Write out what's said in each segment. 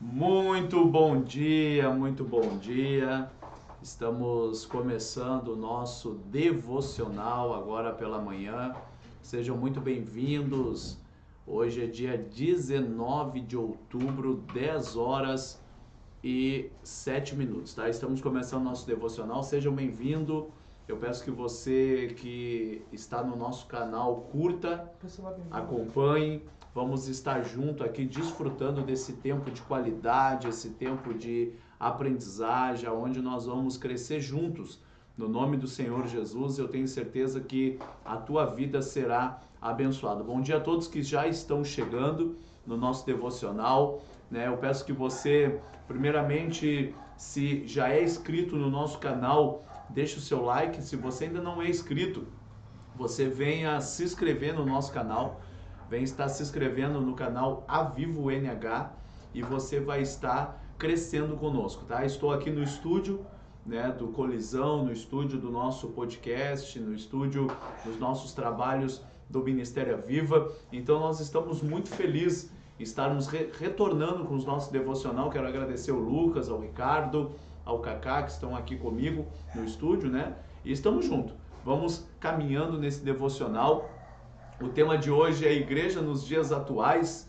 Muito bom dia, muito bom dia. Estamos começando o nosso devocional agora pela manhã. Sejam muito bem-vindos. Hoje é dia 19 de outubro, 10 horas e 7 minutos, tá? Estamos começando nosso devocional. Sejam bem-vindos. Eu peço que você que está no nosso canal curta, acompanhe. Vamos estar junto aqui desfrutando desse tempo de qualidade, esse tempo de aprendizagem, onde nós vamos crescer juntos. No nome do Senhor Jesus, eu tenho certeza que a tua vida será abençoada. Bom dia a todos que já estão chegando no nosso devocional, né? Eu peço que você, primeiramente, se já é inscrito no nosso canal, deixe o seu like. Se você ainda não é inscrito, você venha se inscrever no nosso canal, venha estar se inscrevendo no canal Avivo NH e você vai estar crescendo conosco, tá? Estou aqui no estúdio, né, do Colisão, no estúdio do nosso podcast, no estúdio dos nossos trabalhos do Ministério Aviva. Então nós estamos muito felizes em estarmos retornando com os nossos devocional. Quero agradecer ao Lucas, ao Ricardo, ao Kaká, que estão aqui comigo no estúdio, né? E estamos juntos. Vamos caminhando nesse devocional. O tema de hoje é a igreja nos dias atuais.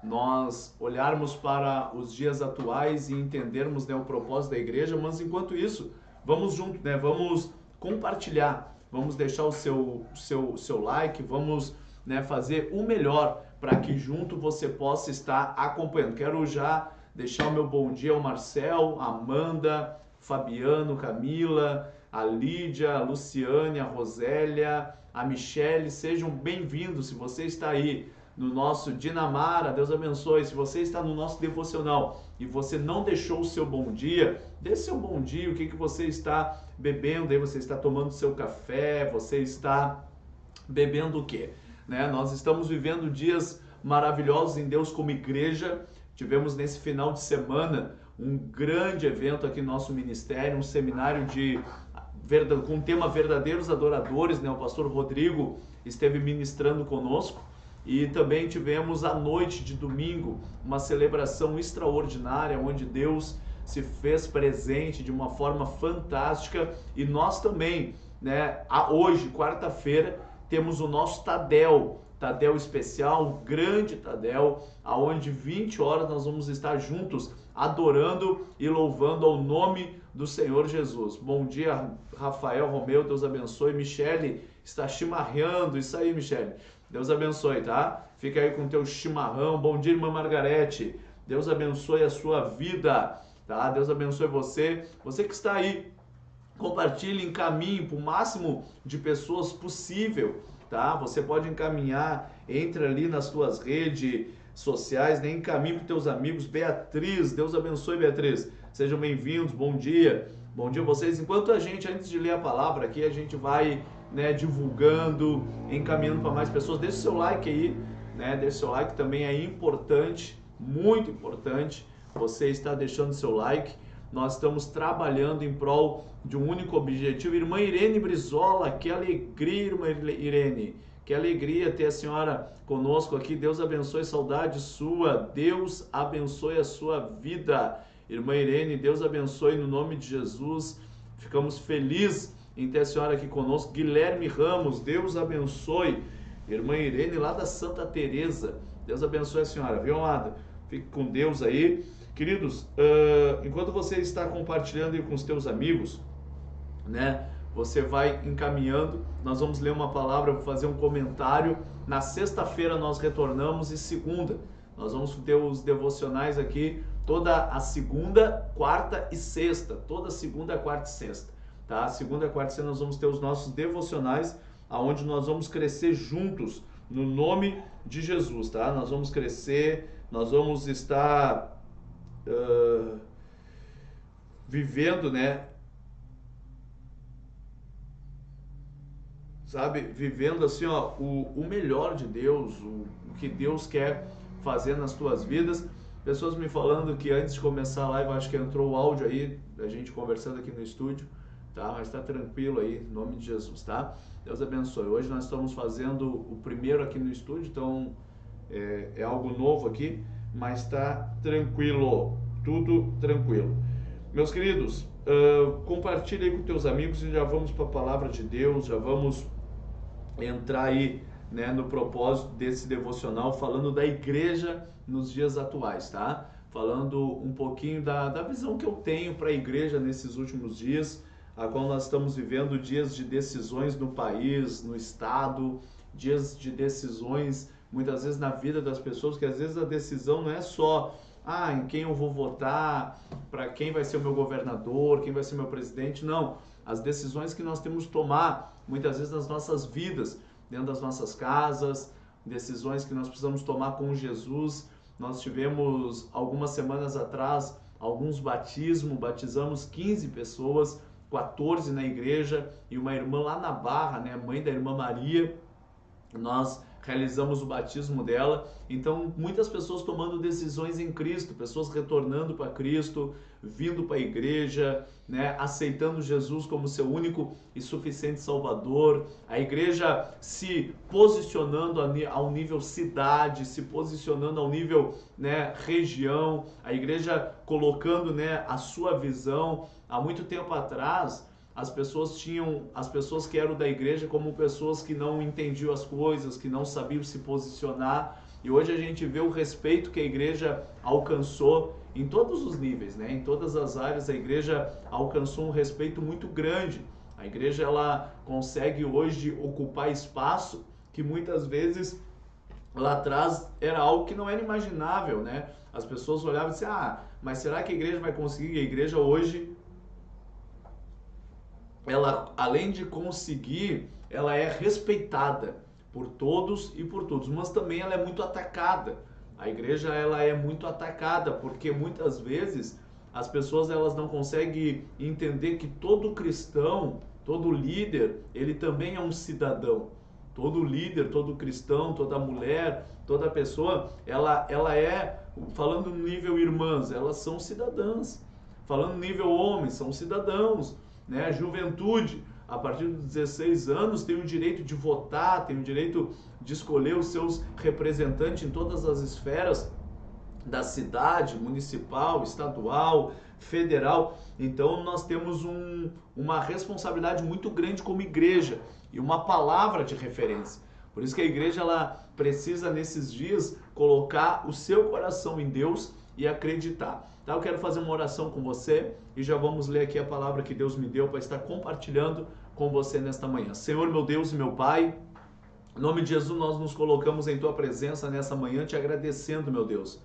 Nós olharmos para os dias atuais e entendermos, né, o propósito da igreja, mas enquanto isso, vamos junto, né? Vamos compartilhar, vamos deixar o seu like, vamos, né, fazer o melhor para que junto você possa estar acompanhando. Quero já deixar o meu bom dia ao Marcel, a Amanda, Fabiano, Camila, a Lídia, a Luciane, a Rosélia, a Michele. Sejam bem-vindos. Se você está aí no nosso Dinamara, Deus abençoe. Se você está no nosso devocional e você não deixou o seu bom dia, dê seu bom dia. O que você está bebendo aí? Você está tomando seu café? Você está bebendo o quê? Né? Nós estamos vivendo dias maravilhosos em Deus como igreja. Tivemos nesse final de semana um grande evento aqui no nosso ministério, um seminário com o tema Verdadeiros Adoradores, né? O pastor Rodrigo esteve ministrando conosco. E também tivemos à noite de domingo uma celebração extraordinária, onde Deus se fez presente de uma forma fantástica. E nós também, né, hoje, quarta-feira, temos o nosso Tadel especial, um grande Tadel, aonde 20 horas nós vamos estar juntos adorando e louvando ao nome do Senhor Jesus. Bom dia, Rafael Romeu, Deus abençoe. Michele está chimarrando, isso aí, Michele. Deus abençoe, tá? Fica aí com o teu chimarrão. Bom dia, irmã Margarete. Deus abençoe a sua vida, tá? Deus abençoe você. Você que está aí, compartilhe, encaminhe para o máximo de pessoas possível, tá? Você pode encaminhar, entre ali nas tuas redes sociais, né? Encaminhe para os teus amigos. Beatriz, Deus abençoe, Beatriz. Sejam bem-vindos, bom dia. Bom dia a vocês. Enquanto a gente, antes de ler a palavra aqui, a gente vai, né, divulgando, encaminhando para mais pessoas. Deixe seu like aí, né? Deixe seu like, também é importante, muito importante. Você está deixando seu like. Nós estamos trabalhando em prol de um único objetivo. Irmã Irene Brizola, que alegria, irmã Irene. Que alegria ter a senhora conosco aqui. Deus abençoe, saudade sua. Deus abençoe a sua vida. Irmã Irene, Deus abençoe no nome de Jesus. Ficamos felizes em ter a senhora aqui conosco. Guilherme Ramos, Deus abençoe. Irmã Irene, lá da Santa Teresa. Deus abençoe a senhora, viu, amada? Fique com Deus aí. Queridos, enquanto você está compartilhando aí com os teus amigos, né, você vai encaminhando. Nós vamos ler uma palavra, vou fazer um comentário. Na sexta-feira nós retornamos e segunda nós vamos ter os devocionais aqui toda a segunda, quarta e sexta. Toda segunda, quarta e sexta, tá? Segunda, quarta e sexta nós vamos ter os nossos devocionais, aonde nós vamos crescer juntos no nome de Jesus, tá? Nós vamos crescer, nós vamos estar vivendo, né? Sabe? Vivendo assim, ó, o melhor de Deus, o que Deus quer fazer nas tuas vidas. Pessoas me falando que antes de começar a live, acho que entrou o áudio aí, da gente conversando aqui no estúdio, tá? Mas tá tranquilo aí, em nome de Jesus, tá? Deus abençoe. Hoje nós estamos fazendo o primeiro aqui no estúdio, então é algo novo aqui, mas está tranquilo, tudo tranquilo. Meus queridos, compartilha aí com teus amigos e já vamos para a palavra de Deus, já vamos entrar aí, né, no propósito desse devocional, falando da igreja nos dias atuais, tá? Falando um pouquinho da visão que eu tenho para a igreja nesses últimos dias, a qual nós estamos vivendo dias de decisões no país, no estado, dias de decisões muitas vezes na vida das pessoas, que às vezes a decisão não é só em quem eu vou votar, para quem vai ser o meu governador, quem vai ser meu presidente, não. As decisões que nós temos de tomar, muitas vezes nas nossas vidas, dentro das nossas casas, decisões que nós precisamos tomar com Jesus. Nós tivemos algumas semanas atrás alguns batizamos 15 pessoas, 14 na igreja e uma irmã lá na Barra, né, mãe da irmã Maria. Nós realizamos o batismo dela. Então, muitas pessoas tomando decisões em Cristo, pessoas retornando para Cristo, vindo para a igreja, né, aceitando Jesus como seu único e suficiente Salvador. A igreja se posicionando ao nível cidade, se posicionando ao nível, né, região. A igreja colocando, né, a sua visão. Há muito tempo atrás, as pessoas que eram da igreja como pessoas que não entendiam as coisas, que não sabiam se posicionar. E hoje a gente vê o respeito que a igreja alcançou em todos os níveis, né? Em todas as áreas a igreja alcançou um respeito muito grande. A igreja ela consegue hoje ocupar espaço que muitas vezes lá atrás era algo que não era imaginável, né? As pessoas olhavam e diziam, mas será que a igreja vai conseguir? A igreja hoje, ela, além de conseguir, ela é respeitada por todos e por todos, mas também ela é muito atacada. A igreja ela é muito atacada porque muitas vezes as pessoas elas não conseguem entender que todo cristão, todo líder, ele também é um cidadão. Todo líder, todo cristão, toda mulher, toda pessoa, ela é, falando no nível irmãs, elas são cidadãs. Falando no nível homens, são cidadãos. Né? A juventude, a partir dos 16 anos, tem o direito de votar, tem o direito de escolher os seus representantes em todas as esferas da cidade, municipal, estadual, federal. Então nós temos uma responsabilidade muito grande como igreja e uma palavra de referência. Por isso que a igreja ela precisa nesses dias colocar o seu coração em Deus e acreditar. Tá? Eu quero fazer uma oração com você e já vamos ler aqui a palavra que Deus me deu para estar compartilhando com você nesta manhã. Senhor, meu Deus e meu Pai, em nome de Jesus nós nos colocamos em Tua presença nessa manhã te agradecendo, meu Deus,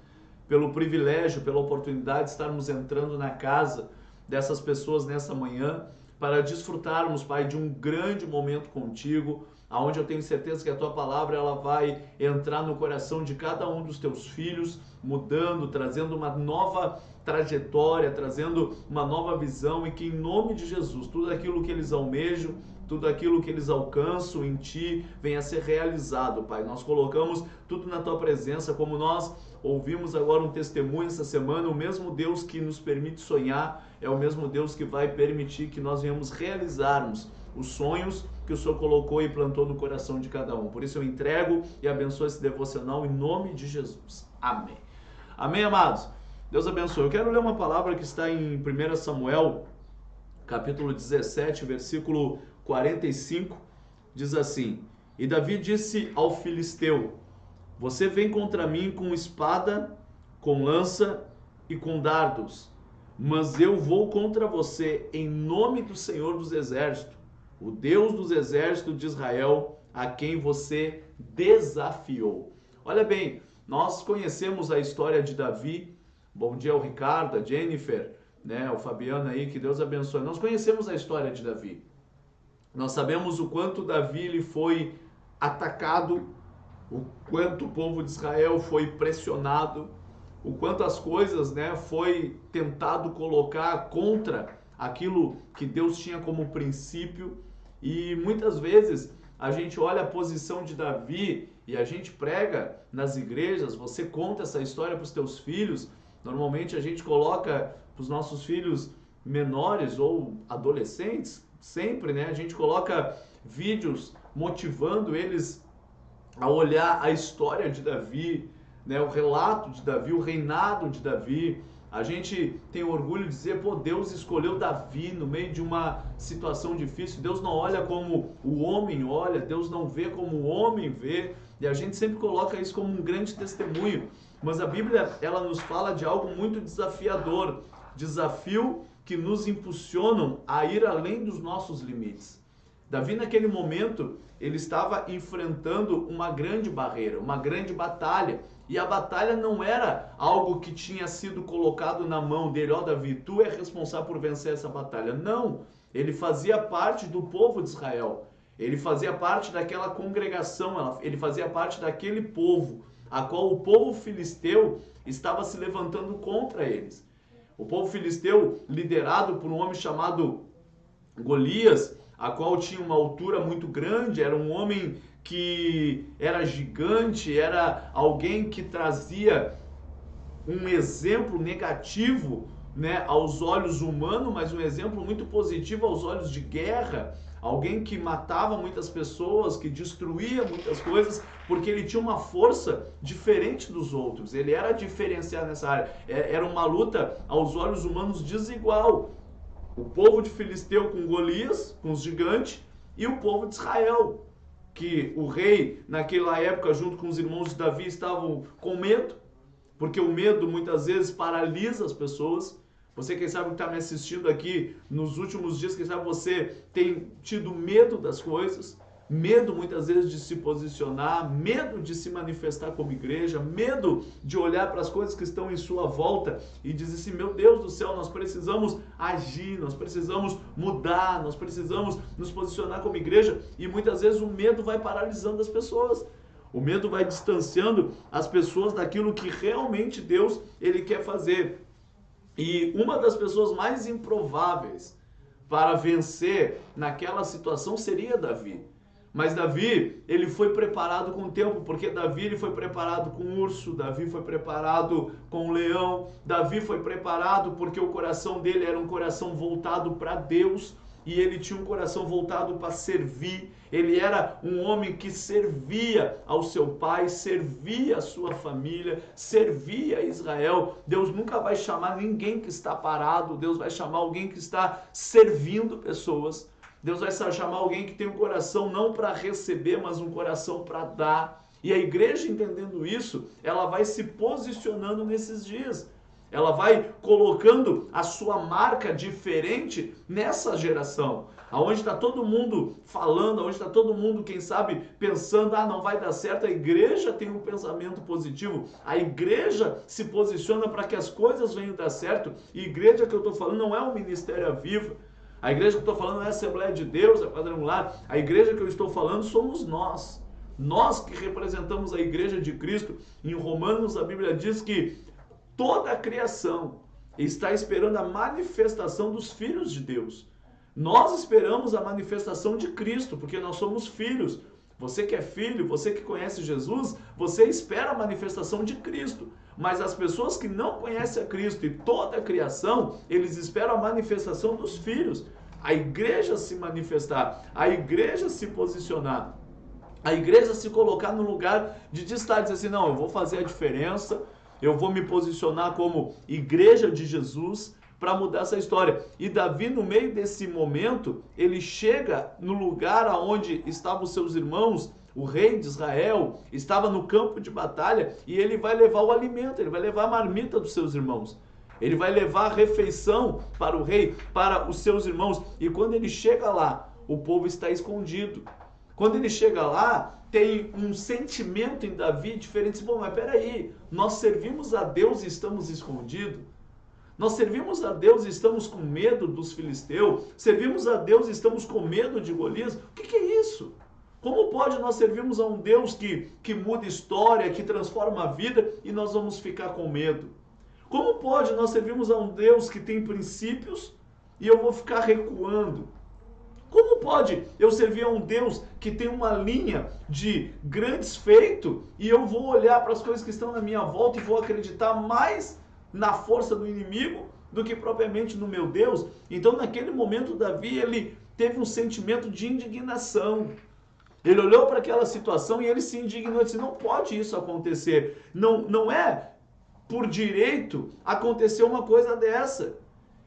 pelo privilégio, pela oportunidade de estarmos entrando na casa dessas pessoas nessa manhã para desfrutarmos, Pai, de um grande momento contigo, aonde eu tenho certeza que a Tua palavra ela vai entrar no coração de cada um dos Teus filhos, mudando, trazendo uma nova trajetória, trazendo uma nova visão e que em nome de Jesus, tudo aquilo que eles almejam, tudo aquilo que eles alcançam em Ti venha a ser realizado, Pai. Nós colocamos tudo na Tua presença, como nós ouvimos agora um testemunho essa semana, o mesmo Deus que nos permite sonhar é o mesmo Deus que vai permitir que nós venhamos realizarmos os sonhos que o Senhor colocou e plantou no coração de cada um. Por isso eu entrego e abençoo esse devocional em nome de Jesus. Amém. Amém, amados? Deus abençoe. Eu quero ler uma palavra que está em 1 Samuel, capítulo 17, versículo 45, diz assim: E Davi disse ao filisteu: Você vem contra mim com espada, com lança e com dardos, mas eu vou contra você em nome do Senhor dos Exércitos, o Deus dos Exércitos de Israel, a quem você desafiou. Olha bem, nós conhecemos a história de Davi. Bom dia ao Ricardo, a Jennifer, né, o Fabiano aí, que Deus abençoe. Nós conhecemos a história de Davi. Nós sabemos o quanto Davi ele foi atacado, o quanto o povo de Israel foi pressionado, o quanto as coisas, né, foi tentado colocar contra aquilo que Deus tinha como princípio. E muitas vezes a gente olha a posição de Davi e a gente prega nas igrejas, você conta essa história para os teus filhos. Normalmente a gente coloca para os nossos filhos menores ou adolescentes, sempre, né? A gente coloca vídeos motivando eles a olhar a história de Davi, né, o relato de Davi, o reinado de Davi. A gente tem orgulho de dizer, pô, Deus escolheu Davi no meio de uma situação difícil. Deus não olha como o homem olha, Deus não vê como o homem vê. E a gente sempre coloca isso como um grande testemunho. Mas a Bíblia, ela nos fala de algo muito desafiador. Desafio que nos impulsionam a ir além dos nossos limites. Davi, naquele momento, ele estava enfrentando uma grande barreira, uma grande batalha. E a batalha não era algo que tinha sido colocado na mão dele. Ó, Davi, tu é responsável por vencer essa batalha. Não, ele fazia parte do povo de Israel. Ele fazia parte daquela congregação, ele fazia parte daquele povo, a qual o povo filisteu estava se levantando contra eles. O povo filisteu, liderado por um homem chamado Golias, a qual tinha uma altura muito grande, era um homem que era gigante, era alguém que trazia um exemplo negativo, né, aos olhos humanos, mas um exemplo muito positivo aos olhos de guerra, alguém que matava muitas pessoas, que destruía muitas coisas, porque ele tinha uma força diferente dos outros, ele era diferenciado nessa área, era uma luta aos olhos humanos desigual. O povo de Filisteu com Golias, com os gigantes, e o povo de Israel, que o rei, naquela época, junto com os irmãos de Davi, estavam com medo, porque o medo muitas vezes paralisa as pessoas. Você, quem sabe, que está me assistindo aqui nos últimos dias, quem sabe você tem tido medo das coisas, medo muitas vezes de se posicionar, medo de se manifestar como igreja, medo de olhar para as coisas que estão em sua volta e dizer assim, meu Deus do céu, nós precisamos agir, nós precisamos mudar, nós precisamos nos posicionar como igreja, e muitas vezes o medo vai paralisando as pessoas. O medo vai distanciando as pessoas daquilo que realmente Deus ele quer fazer. E uma das pessoas mais improváveis para vencer naquela situação seria Davi. Mas Davi, ele foi preparado com o tempo, porque Davi ele foi preparado com o urso, Davi foi preparado com o leão, Davi foi preparado porque o coração dele era um coração voltado para Deus, e ele tinha um coração voltado para servir. Ele era um homem que servia ao seu pai, servia a sua família, servia a Israel. Deus nunca vai chamar ninguém que está parado, Deus vai chamar alguém que está servindo pessoas. Deus vai chamar alguém que tem um coração não para receber, mas um coração para dar. E a igreja, entendendo isso, ela vai se posicionando nesses dias. Ela vai colocando a sua marca diferente nessa geração. Aonde está todo mundo falando, aonde está todo mundo, quem sabe, pensando, não vai dar certo. A igreja tem um pensamento positivo. A igreja se posiciona para que as coisas venham dar certo. E a igreja que eu estou falando não é um ministério vivo. A igreja que eu estou falando não é a Assembleia de Deus, é quadrangular. A igreja que eu estou falando somos nós. Nós que representamos a igreja de Cristo. Em Romanos a Bíblia diz que toda a criação está esperando a manifestação dos filhos de Deus. Nós esperamos a manifestação de Cristo, porque nós somos filhos. Você que é filho, você que conhece Jesus, você espera a manifestação de Cristo. Mas as pessoas que não conhecem a Cristo e toda a criação, eles esperam a manifestação dos filhos. A igreja se manifestar, a igreja se posicionar, a igreja se colocar no lugar de destaque, dizer assim, não, eu vou fazer a diferença, eu vou me posicionar como igreja de Jesus para mudar essa história. E Davi, no meio desse momento, ele chega no lugar onde estavam os seus irmãos, o rei de Israel, estava no campo de batalha, e ele vai levar o alimento, ele vai levar a marmita dos seus irmãos. Ele vai levar a refeição para o rei, para os seus irmãos. E quando ele chega lá, o povo está escondido. Quando ele chega lá, tem um sentimento em Davi diferente. Bom, mas peraí, nós servimos a Deus e estamos escondidos? Nós servimos a Deus e estamos com medo dos filisteus? Servimos a Deus e estamos com medo de Golias? O que é isso? Como pode nós servirmos a um Deus que muda história, que transforma a vida, e nós vamos ficar com medo? Como pode nós servirmos a um Deus que tem princípios e eu vou ficar recuando? Como pode eu servir a um Deus que tem uma linha de grandes feitos e eu vou olhar para as coisas que estão na minha volta e vou acreditar mais na força do inimigo do que propriamente no meu Deus? Então, naquele momento, Davi, ele teve um sentimento de indignação. Ele olhou para aquela situação e ele se indignou e disse, não pode isso acontecer. Não é por direito acontecer uma coisa dessa.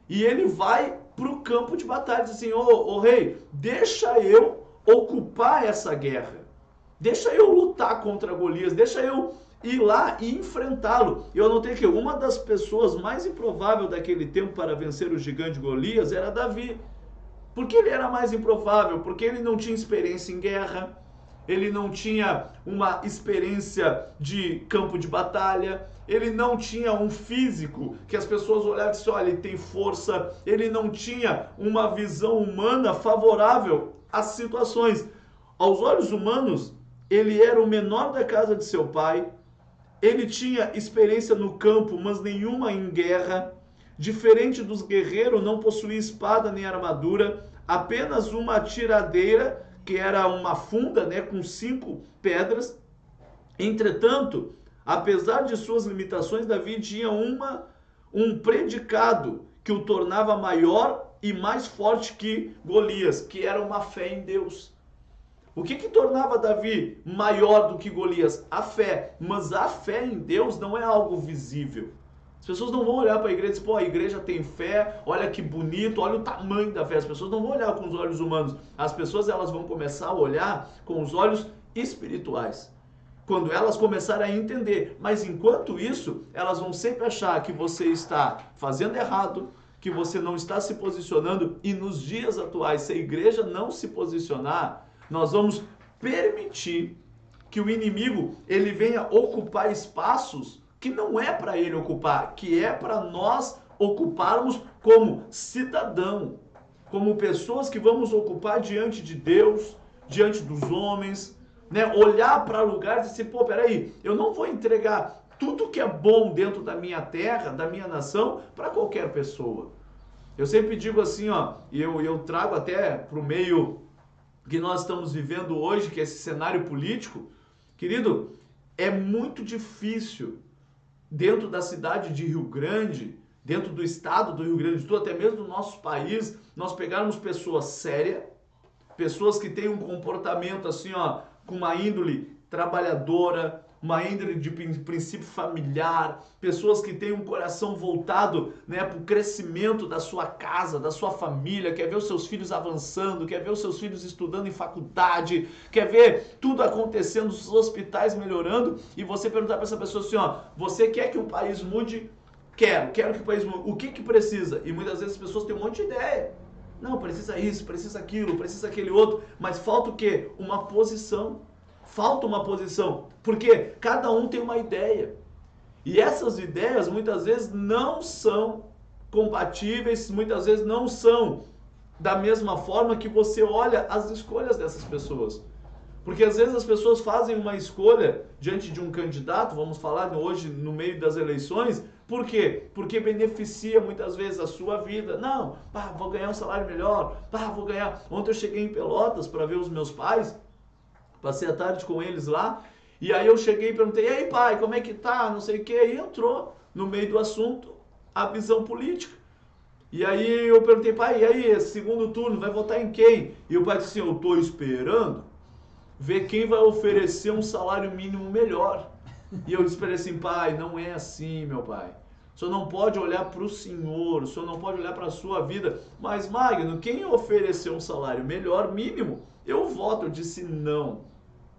E ele vai para o campo de batalha e diz assim, ô rei, deixa eu ocupar essa guerra. Deixa eu lutar contra Golias, deixa eu ir lá e enfrentá-lo. Eu anotei que uma das pessoas mais improváveis daquele tempo para vencer o gigante Golias era Davi. Por que ele era mais improvável? Porque ele não tinha experiência em guerra, ele não tinha uma experiência de campo de batalha, ele não tinha um físico que as pessoas olhavam e diziam, olha, ele tem força, ele não tinha uma visão humana favorável às situações. Aos olhos humanos, ele era o menor da casa de seu pai, ele tinha experiência no campo, mas nenhuma em guerra. Diferente dos guerreiros, não possuía espada nem armadura, apenas uma tiradeira, que era uma funda, né, com 5 pedras. Entretanto, apesar de suas limitações, Davi tinha um predicado que o tornava maior e mais forte que Golias, que era uma fé em Deus. O que tornava Davi maior do que Golias? A fé. Mas a fé em Deus não é algo visível. As pessoas não vão olhar para a igreja e dizer, pô, a igreja tem fé, olha que bonito, olha o tamanho da fé. As pessoas não vão olhar com os olhos humanos. As pessoas elas vão começar a olhar com os olhos espirituais. Quando elas começarem a entender. Mas enquanto isso, elas vão sempre achar que você está fazendo errado, que você não está se posicionando. E nos dias atuais, se a igreja não se posicionar, nós vamos permitir que o inimigo ele venha ocupar espaços que não é para ele ocupar, que é para nós ocuparmos como cidadão, como pessoas que vamos ocupar diante de Deus, diante dos homens, né? Olhar para lugares e dizer, pô, peraí, eu não vou entregar tudo que é bom dentro da minha terra, da minha nação, para qualquer pessoa. Eu sempre digo assim, ó, e eu trago até para o meio que nós estamos vivendo hoje, que é esse cenário político, querido, é muito difícil dentro da cidade de Rio Grande, dentro do estado do Rio Grande do Sul, até mesmo do nosso país, nós pegarmos pessoas sérias, pessoas que têm um comportamento assim, ó, com uma índole trabalhadora, uma índole de princípio familiar, pessoas que têm um coração voltado, né, para o crescimento da sua casa, da sua família, quer ver os seus filhos avançando, quer ver os seus filhos estudando em faculdade, quer ver tudo acontecendo, os hospitais melhorando, e você perguntar para essa pessoa assim, ó, você quer que o país mude? Quero que o país mude. O que precisa? E muitas vezes as pessoas têm um monte de ideia. Não, precisa isso, precisa aquilo, precisa aquele outro, mas falta o quê? Uma posição. Falta uma posição, porque cada um tem uma ideia. E essas ideias muitas vezes não são compatíveis, muitas vezes não são da mesma forma que você olha as escolhas dessas pessoas. Porque às vezes as pessoas fazem uma escolha diante de um candidato, vamos falar hoje no meio das eleições, por quê? Porque beneficia muitas vezes a sua vida. Não, vou ganhar um salário melhor, vou ganhar... Ontem eu cheguei em Pelotas para ver os meus pais, passei a tarde com eles lá, e aí eu cheguei e perguntei, e aí pai, como é que tá, não sei o que, e entrou no meio do assunto a visão política. E aí eu perguntei, pai, e aí, segundo turno, vai votar em quem? E o pai disse assim, eu tô esperando ver quem vai oferecer um salário mínimo melhor. E eu disse para ele assim, pai, não é assim, meu pai. O senhor não pode olhar para o senhor, o senhor não pode olhar para a sua vida. Mas, Magno, quem oferecer um salário melhor, mínimo, eu voto. Eu disse, não.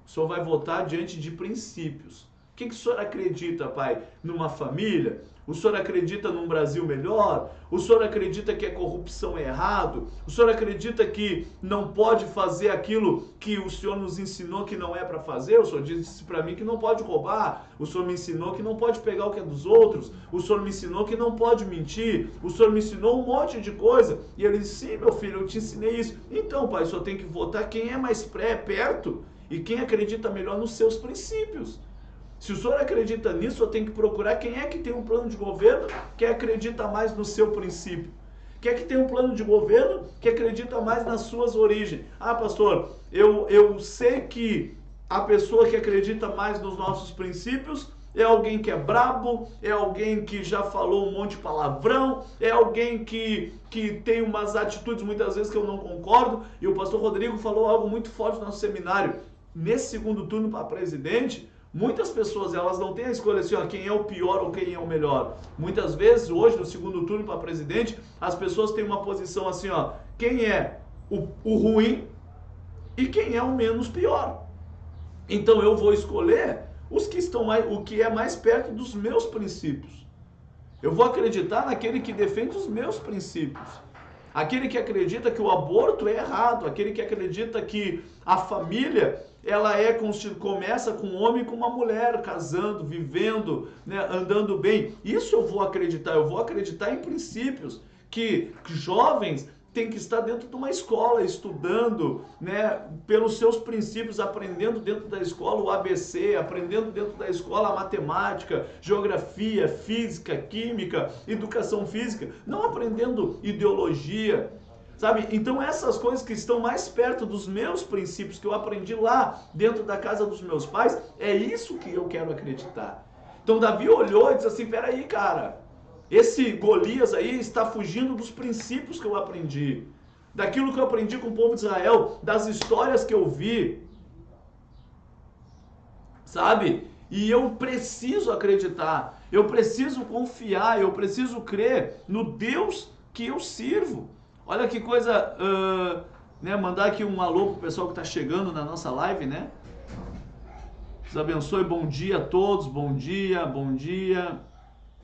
O senhor vai votar diante de princípios. O que o senhor acredita, pai? Numa família? O senhor acredita num Brasil melhor? O senhor acredita que a corrupção é errado? O senhor acredita que não pode fazer aquilo que o senhor nos ensinou que não é para fazer? O senhor disse para mim que não pode roubar. O senhor me ensinou que não pode pegar o que é dos outros. O senhor me ensinou que não pode mentir. O senhor me ensinou um monte de coisa. E ele disse, sim, meu filho, eu te ensinei isso. Então, pai, o senhor tem que votar quem é mais perto e quem acredita melhor nos seus princípios. Se o senhor acredita nisso, eu tenho que procurar quem é que tem um plano de governo que acredita mais no seu princípio. Quem é que tem um plano de governo que acredita mais nas suas origens. Ah, pastor, eu sei que a pessoa que acredita mais nos nossos princípios é alguém que é brabo, é alguém que já falou um monte de palavrão, é alguém que tem umas atitudes muitas vezes que eu não concordo. E o pastor Rodrigo falou algo muito forte no nosso seminário. Nesse segundo turno para presidente, muitas pessoas, elas não têm a escolha assim, ó, quem é o pior ou quem é o melhor. Muitas vezes, hoje, no segundo turno para presidente, as pessoas têm uma posição assim, ó, quem é o ruim e quem é o menos pior. Então eu vou escolher os que estão mais, o que é mais perto dos meus princípios. Eu vou acreditar naquele que defende os meus princípios. Aquele que acredita que o aborto é errado, aquele que acredita que a família, ela começa com um homem e com uma mulher, casando, vivendo, né, andando bem. Isso eu vou acreditar em princípios, que jovens têm que estar dentro de uma escola, estudando, né, pelos seus princípios, aprendendo dentro da escola o ABC, aprendendo dentro da escola a matemática, geografia, física, química, educação física, não aprendendo ideologia, sabe? Então essas coisas que estão mais perto dos meus princípios, que eu aprendi lá dentro da casa dos meus pais, é isso que eu quero acreditar. Então Davi olhou e disse assim, peraí, cara, esse Golias aí está fugindo dos princípios que eu aprendi, daquilo que eu aprendi com o povo de Israel, das histórias que eu vi, sabe? E eu preciso acreditar, eu preciso confiar, eu preciso crer no Deus que eu sirvo. Olha que coisa, né? Mandar aqui um alô pro pessoal que está chegando na nossa live, né? Deus abençoe, bom dia a todos, bom dia, bom dia.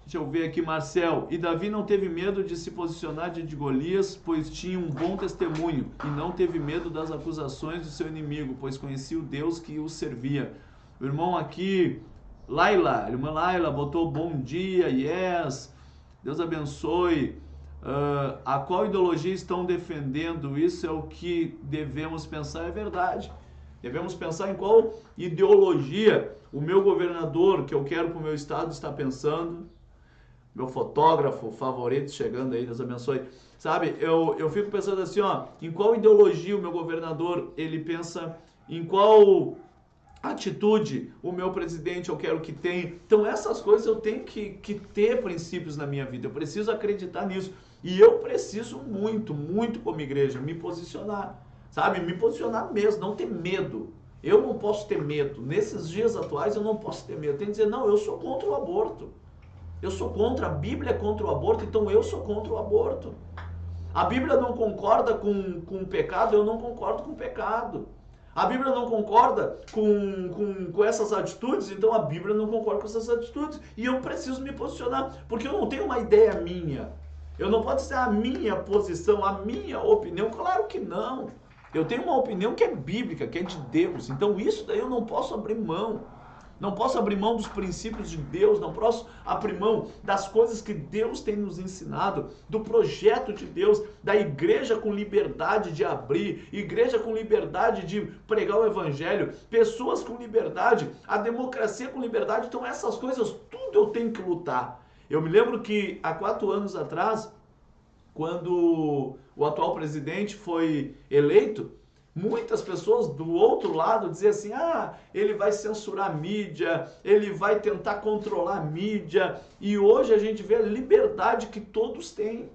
Deixa eu ver aqui, Marcel. E Davi não teve medo de se posicionar diante de Golias, pois tinha um bom testemunho, e não teve medo das acusações do seu inimigo, pois conhecia o Deus que o servia. O irmão aqui, Laila, a irmã Laila, botou bom dia, yes, Deus abençoe. A qual ideologia estão defendendo? Isso é o que devemos pensar, é verdade. Devemos pensar em qual ideologia o meu governador, que eu quero para o meu estado, está pensando. Meu fotógrafo favorito chegando aí, Deus abençoe. Sabe, eu fico pensando assim, ó, em qual ideologia o meu governador, ele pensa, em qual atitude o meu presidente eu quero que tenha. Então essas coisas eu tenho que ter princípios na minha vida, eu preciso acreditar nisso. E eu preciso muito, muito como igreja, me posicionar, sabe, me posicionar mesmo, não ter medo. Eu não posso ter medo, nesses dias atuais eu não posso ter medo, eu tenho que dizer, não, eu sou contra o aborto. Eu sou contra, a Bíblia é contra o aborto, então eu sou contra o aborto. A Bíblia não concorda com o pecado, eu não concordo com o pecado. A Bíblia não concorda com essas atitudes, então a Bíblia não concorda com essas atitudes. E eu preciso me posicionar, porque eu não tenho uma ideia minha. Eu não posso ser a minha posição, a minha opinião, claro que não. Eu tenho uma opinião que é bíblica, que é de Deus, então isso daí eu não posso abrir mão. Não posso abrir mão dos princípios de Deus, não posso abrir mão das coisas que Deus tem nos ensinado, do projeto de Deus, da igreja com liberdade de abrir, igreja com liberdade de pregar o evangelho, pessoas com liberdade, a democracia com liberdade. Então essas coisas tudo eu tenho que lutar. Eu me lembro que há 4 anos atrás, quando o atual presidente foi eleito, muitas pessoas do outro lado diziam assim, ele vai censurar a mídia, ele vai tentar controlar a mídia, e hoje a gente vê a liberdade que todos têm.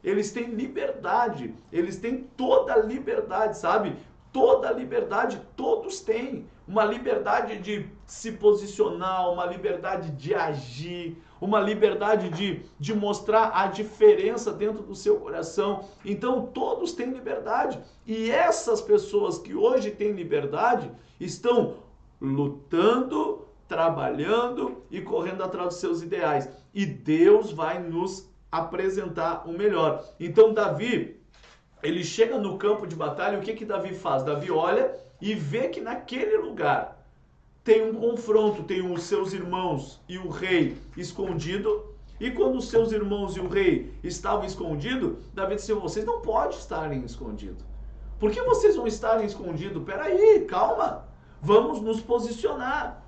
Eles têm liberdade, eles têm toda a liberdade, sabe? Toda a liberdade todos têm. Uma liberdade de se posicionar, uma liberdade de agir, uma liberdade de mostrar a diferença dentro do seu coração. Então todos têm liberdade. E essas pessoas que hoje têm liberdade estão lutando, trabalhando e correndo atrás dos seus ideais. E Deus vai nos apresentar o melhor. Então Davi, ele chega no campo de batalha, e o que Davi faz? Davi olha e vê que naquele lugar tem um confronto, tem os seus irmãos e o rei escondido, e quando os seus irmãos e o rei estavam escondidos, Davi disse, vocês não podem estarem escondidos. Por que vocês vão estarem escondidos? Peraí, calma, vamos nos posicionar.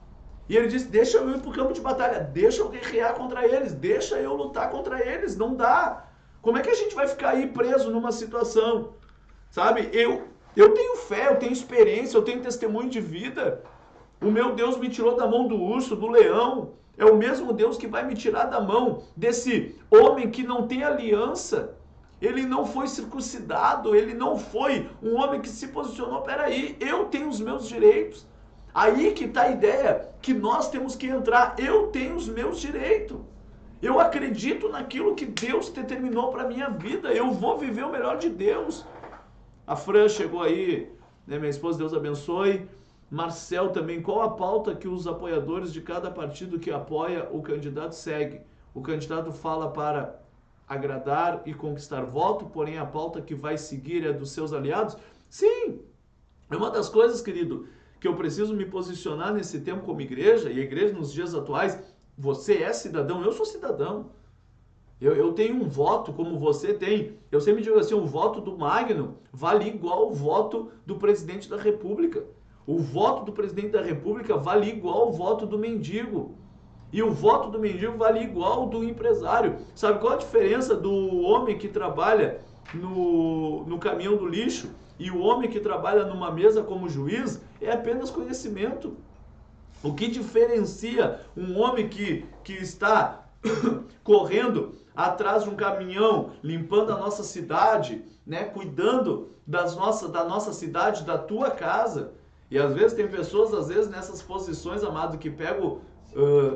E ele disse, deixa eu ir para o campo de batalha, deixa eu guerrear contra eles, deixa eu lutar contra eles, não dá. Como é que a gente vai ficar aí preso numa situação? Sabe, eu tenho fé, eu tenho experiência, eu tenho testemunho de vida. O meu Deus me tirou da mão do urso, do leão. É o mesmo Deus que vai me tirar da mão desse homem que não tem aliança. Ele não foi circuncidado, ele não foi um homem que se posicionou. Peraí, eu tenho os meus direitos. Aí que está a ideia que nós temos que entrar. Eu tenho os meus direitos. Eu acredito naquilo que Deus determinou para a minha vida. Eu vou viver o melhor de Deus. A Fran chegou aí, né, minha esposa, Deus abençoe. Marcel também, qual a pauta que os apoiadores de cada partido que apoia o candidato segue? O candidato fala para agradar e conquistar voto, porém a pauta que vai seguir é dos seus aliados? Sim, é uma das coisas, querido, que eu preciso me posicionar nesse tempo como igreja, e a igreja nos dias atuais, você é cidadão, eu sou cidadão. Eu tenho um voto como você tem. Eu sempre digo assim, o voto do Magno vale igual o voto do presidente da República. O voto do presidente da República vale igual o voto do mendigo. E o voto do mendigo vale igual ao do empresário. Sabe qual a diferença do homem que trabalha no caminhão do lixo e o homem que trabalha numa mesa como juiz? É apenas conhecimento. O que diferencia um homem que está correndo atrás de um caminhão, limpando a nossa cidade, né, cuidando da nossa cidade, da tua casa? E às vezes tem pessoas, nessas posições, amado, que pegam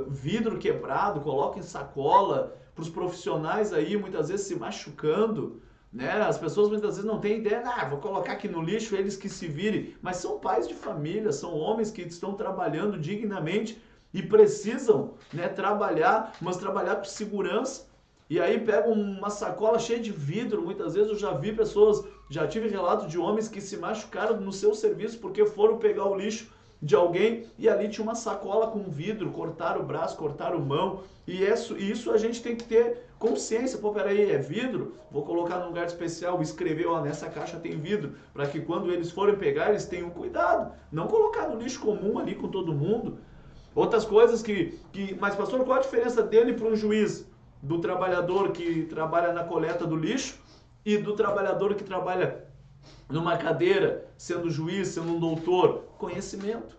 vidro quebrado, colocam em sacola, para os profissionais aí, muitas vezes se machucando, né? As pessoas muitas vezes não têm ideia, vou colocar aqui no lixo, eles que se virem. Mas são pais de família, são homens que estão trabalhando dignamente e precisam, né, trabalhar, mas trabalhar com segurança. E aí pegam uma sacola cheia de vidro. Muitas vezes eu já vi pessoas, já tive relato de homens que se machucaram no seu serviço porque foram pegar o lixo de alguém e ali tinha uma sacola com vidro, cortaram o braço, cortaram mão. E isso a gente tem que ter consciência. Pô, peraí, é vidro? Vou colocar num lugar especial, escrever, ó, nessa caixa tem vidro, para que quando eles forem pegar, eles tenham cuidado. Não colocar no lixo comum ali com todo mundo. Outras coisas mas pastor, qual a diferença dele para um juiz? Do trabalhador que trabalha na coleta do lixo e do trabalhador que trabalha numa cadeira, sendo juiz, sendo um doutor? Conhecimento.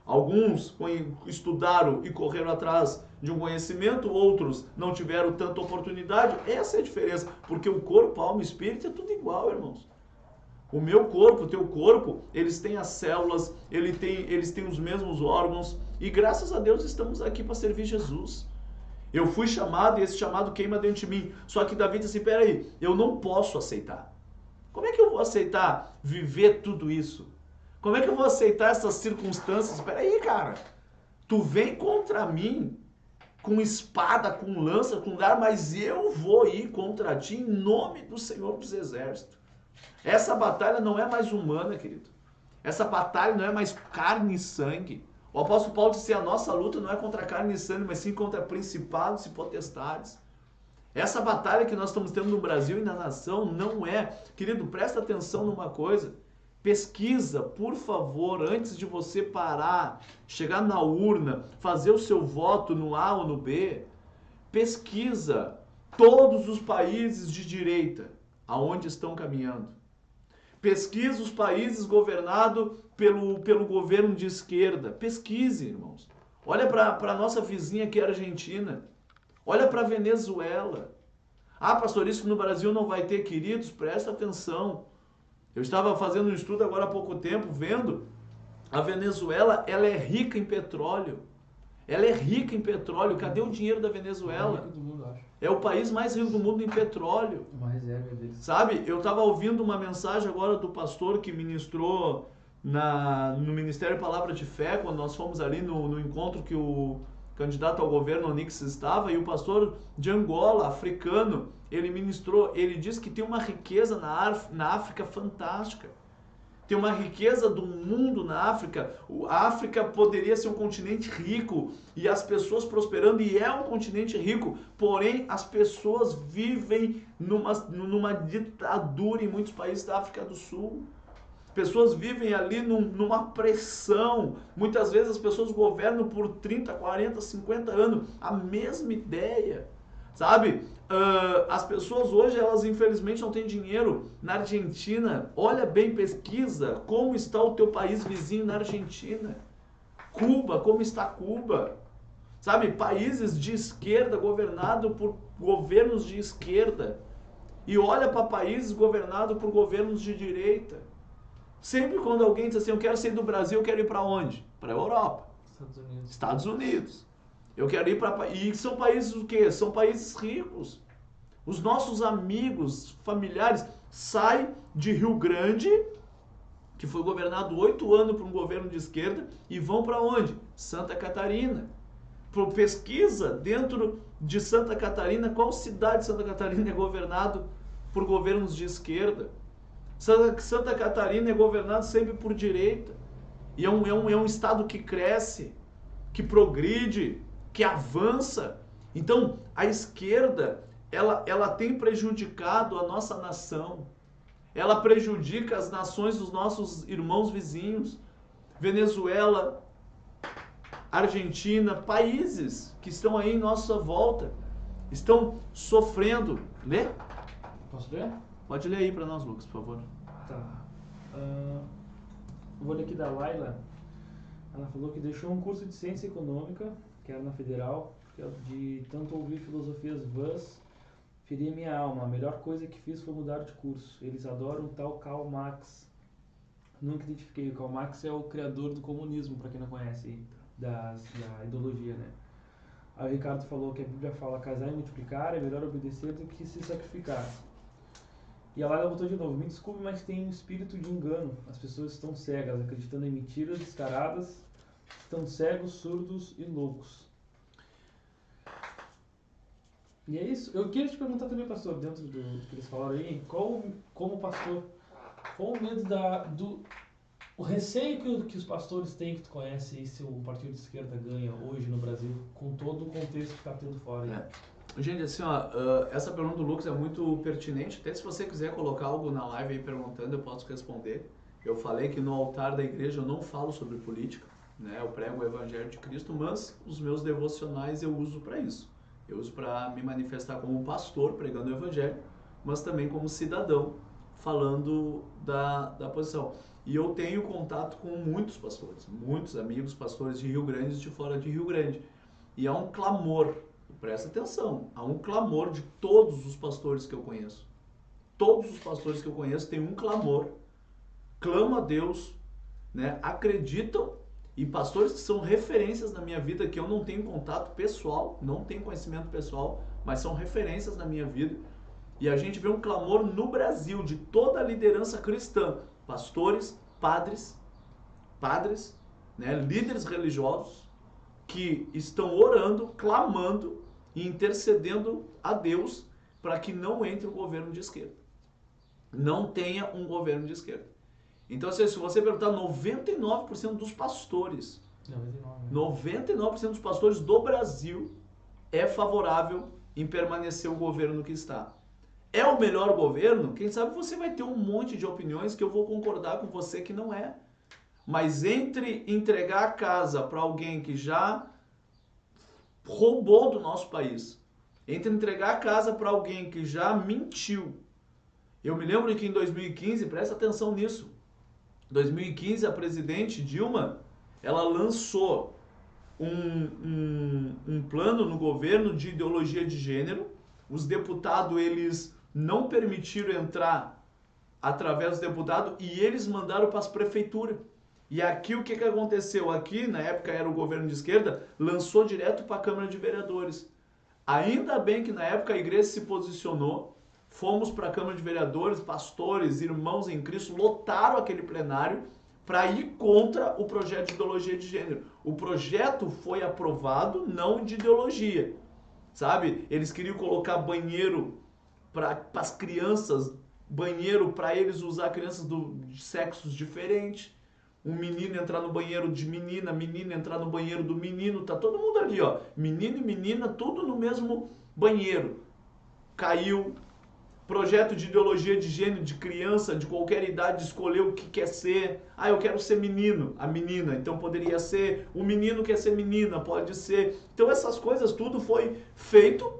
Alguns estudaram e correram atrás de um conhecimento, outros não tiveram tanta oportunidade. Essa é a diferença, porque o corpo, a alma e o espírito é tudo igual, irmãos. O meu corpo, o teu corpo, eles têm as células, eles têm os mesmos órgãos e graças a Deus estamos aqui para servir Jesus. Eu fui chamado e esse chamado queima dentro de mim. Só que Davi disse assim, peraí, eu não posso aceitar. Como é que eu vou aceitar viver tudo isso? Como é que eu vou aceitar essas circunstâncias? Peraí, cara, tu vem contra mim com espada, com lança, com dar, mas eu vou ir contra ti em nome do Senhor dos Exércitos. Essa batalha não é mais humana, querido. Essa batalha não é mais carne e sangue. O apóstolo Paulo disse, a nossa luta não é contra carne e sangue, mas sim contra principados e potestades. Essa batalha que nós estamos tendo no Brasil e na nação não é... Querido, presta atenção numa coisa. Pesquisa, por favor, antes de você parar, chegar na urna, fazer o seu voto no A ou no B. Pesquisa todos os países de direita, aonde estão caminhando. Pesquisa os países governados pelo governo de esquerda. Pesquise, irmãos. Olha para a nossa vizinha que é a Argentina. Olha para a Venezuela. Ah, pastor, isso no Brasil não vai ter, queridos? Presta atenção. Eu estava fazendo um estudo agora há pouco tempo, vendo a Venezuela, ela é rica em petróleo. Ela é rica em petróleo. Cadê o dinheiro da Venezuela? É o país mais rico do mundo em petróleo. Uma reserva deles. Sabe, eu estava ouvindo uma mensagem agora do pastor que ministrou no Ministério Palavra de Fé, quando nós fomos ali no encontro que o candidato ao governo Onix estava, e o pastor de Angola, africano, ele ministrou, ele disse que tem uma riqueza na África fantástica. Tem uma riqueza do mundo na África. A África poderia ser um continente rico e as pessoas prosperando, e é um continente rico, porém as pessoas vivem numa ditadura em muitos países da África do Sul. Pessoas vivem ali numa pressão. Muitas vezes as pessoas governam por 30, 40, 50 anos. A mesma ideia. Sabe? As pessoas hoje, elas infelizmente não têm dinheiro. Na Argentina, olha bem, pesquisa como está o teu país vizinho na Argentina. Cuba, como está Cuba? Sabe, países de esquerda governados por governos de esquerda. E olha para países governados por governos de direita. Sempre quando alguém diz assim, eu quero sair do Brasil, eu quero ir para onde? Para a Europa. Estados Unidos. Eu quero ir para... E são países o quê? São países ricos. Os nossos amigos, familiares, saem de Rio Grande, que foi governado 8 anos por um governo de esquerda, e vão para onde? Santa Catarina. Pesquisa dentro de Santa Catarina, qual cidade de Santa Catarina é governado por governos de esquerda. Santa Catarina é governado sempre por direita. E é um estado que cresce, que progride, que avança. Então, a esquerda, ela tem prejudicado a nossa nação. Ela prejudica as nações dos nossos irmãos vizinhos. Venezuela, Argentina, países que estão aí em nossa volta, estão sofrendo. Lê? Posso ler? Pode ler aí para nós, Lucas, por favor. Tá. Vou ler aqui da Laila. Ela falou que deixou um curso de ciência econômica, que era na Federal, de tanto ouvir filosofias vãs, feria minha alma. A melhor coisa que fiz foi mudar de curso. Eles adoram o tal Karl Marx. Nunca identifiquei. O Karl Marx é o criador do comunismo, para quem não conhece, da ideologia, né? Aí o Ricardo falou que a Bíblia fala casar e multiplicar, é melhor obedecer do que se sacrificar. E a Laila botou de novo, me desculpe, mas tem um espírito de engano. As pessoas estão cegas, acreditando em mentiras descaradas, estão cegos, surdos e loucos. E é isso. Eu queria te perguntar também, pastor, dentro do que eles falaram aí, como pastor, qual o medo o receio que os pastores têm, que tu conhece, se o partido de esquerda ganha hoje no Brasil, com todo o contexto que está tendo fora aí? Gente, assim, ó, essa pergunta do Lucas é muito pertinente. Até se você quiser colocar algo na live aí perguntando, eu posso responder. Eu falei que no altar da igreja eu não falo sobre política, né? Eu prego o Evangelho de Cristo, mas os meus devocionais eu uso para isso. Eu uso para me manifestar como pastor, pregando o Evangelho, mas também como cidadão, falando da posição. E eu tenho contato com muitos pastores, muitos amigos pastores de Rio Grande e de fora de Rio Grande. E há um clamor, presta atenção, há um clamor de todos os pastores que eu conheço. Todos os pastores que eu conheço têm um clamor, clamam a Deus, né? Acreditam, e pastores que são referências na minha vida, que eu não tenho contato pessoal, não tenho conhecimento pessoal, mas são referências na minha vida. E a gente vê um clamor no Brasil de toda a liderança cristã, pastores, padres, né, líderes religiosos que estão orando, clamando e intercedendo a Deus para que não entre o governo de esquerda. Não tenha um governo de esquerda. Então, se você perguntar, 99% dos pastores, 99% dos pastores do Brasil é favorável em permanecer o governo que está. É o melhor governo? Quem sabe você vai ter um monte de opiniões que eu vou concordar com você que não é. Mas entre entregar a casa para alguém que já roubou do nosso país, entre entregar a casa para alguém que já mentiu. Eu me lembro que em 2015, presta atenção nisso, em 2015 a presidente Dilma, ela lançou um plano no governo de ideologia de gênero. Os deputados, eles não permitiram entrar através dos deputados e eles mandaram para as prefeituras. E aqui o que aconteceu? Aqui, na época era o governo de esquerda, lançou direto para a Câmara de Vereadores. Ainda bem que na época a igreja se posicionou, fomos para a Câmara de Vereadores, pastores, irmãos em Cristo, lotaram aquele plenário para ir contra o projeto de ideologia de gênero. O projeto foi aprovado, não de ideologia, sabe? Eles queriam colocar banheiro para as crianças, banheiro para eles usar crianças de sexos diferentes. Um menino entrar no banheiro de menina, menina entrar no banheiro do menino, tá todo mundo ali, ó. Menino e menina, tudo no mesmo banheiro. Caiu. Projeto de ideologia de gênero, de criança, de qualquer idade, escolher o que quer ser. Ah, eu quero ser menino, a menina. Então poderia ser, o menino quer ser menina, pode ser. Então essas coisas tudo foi feito.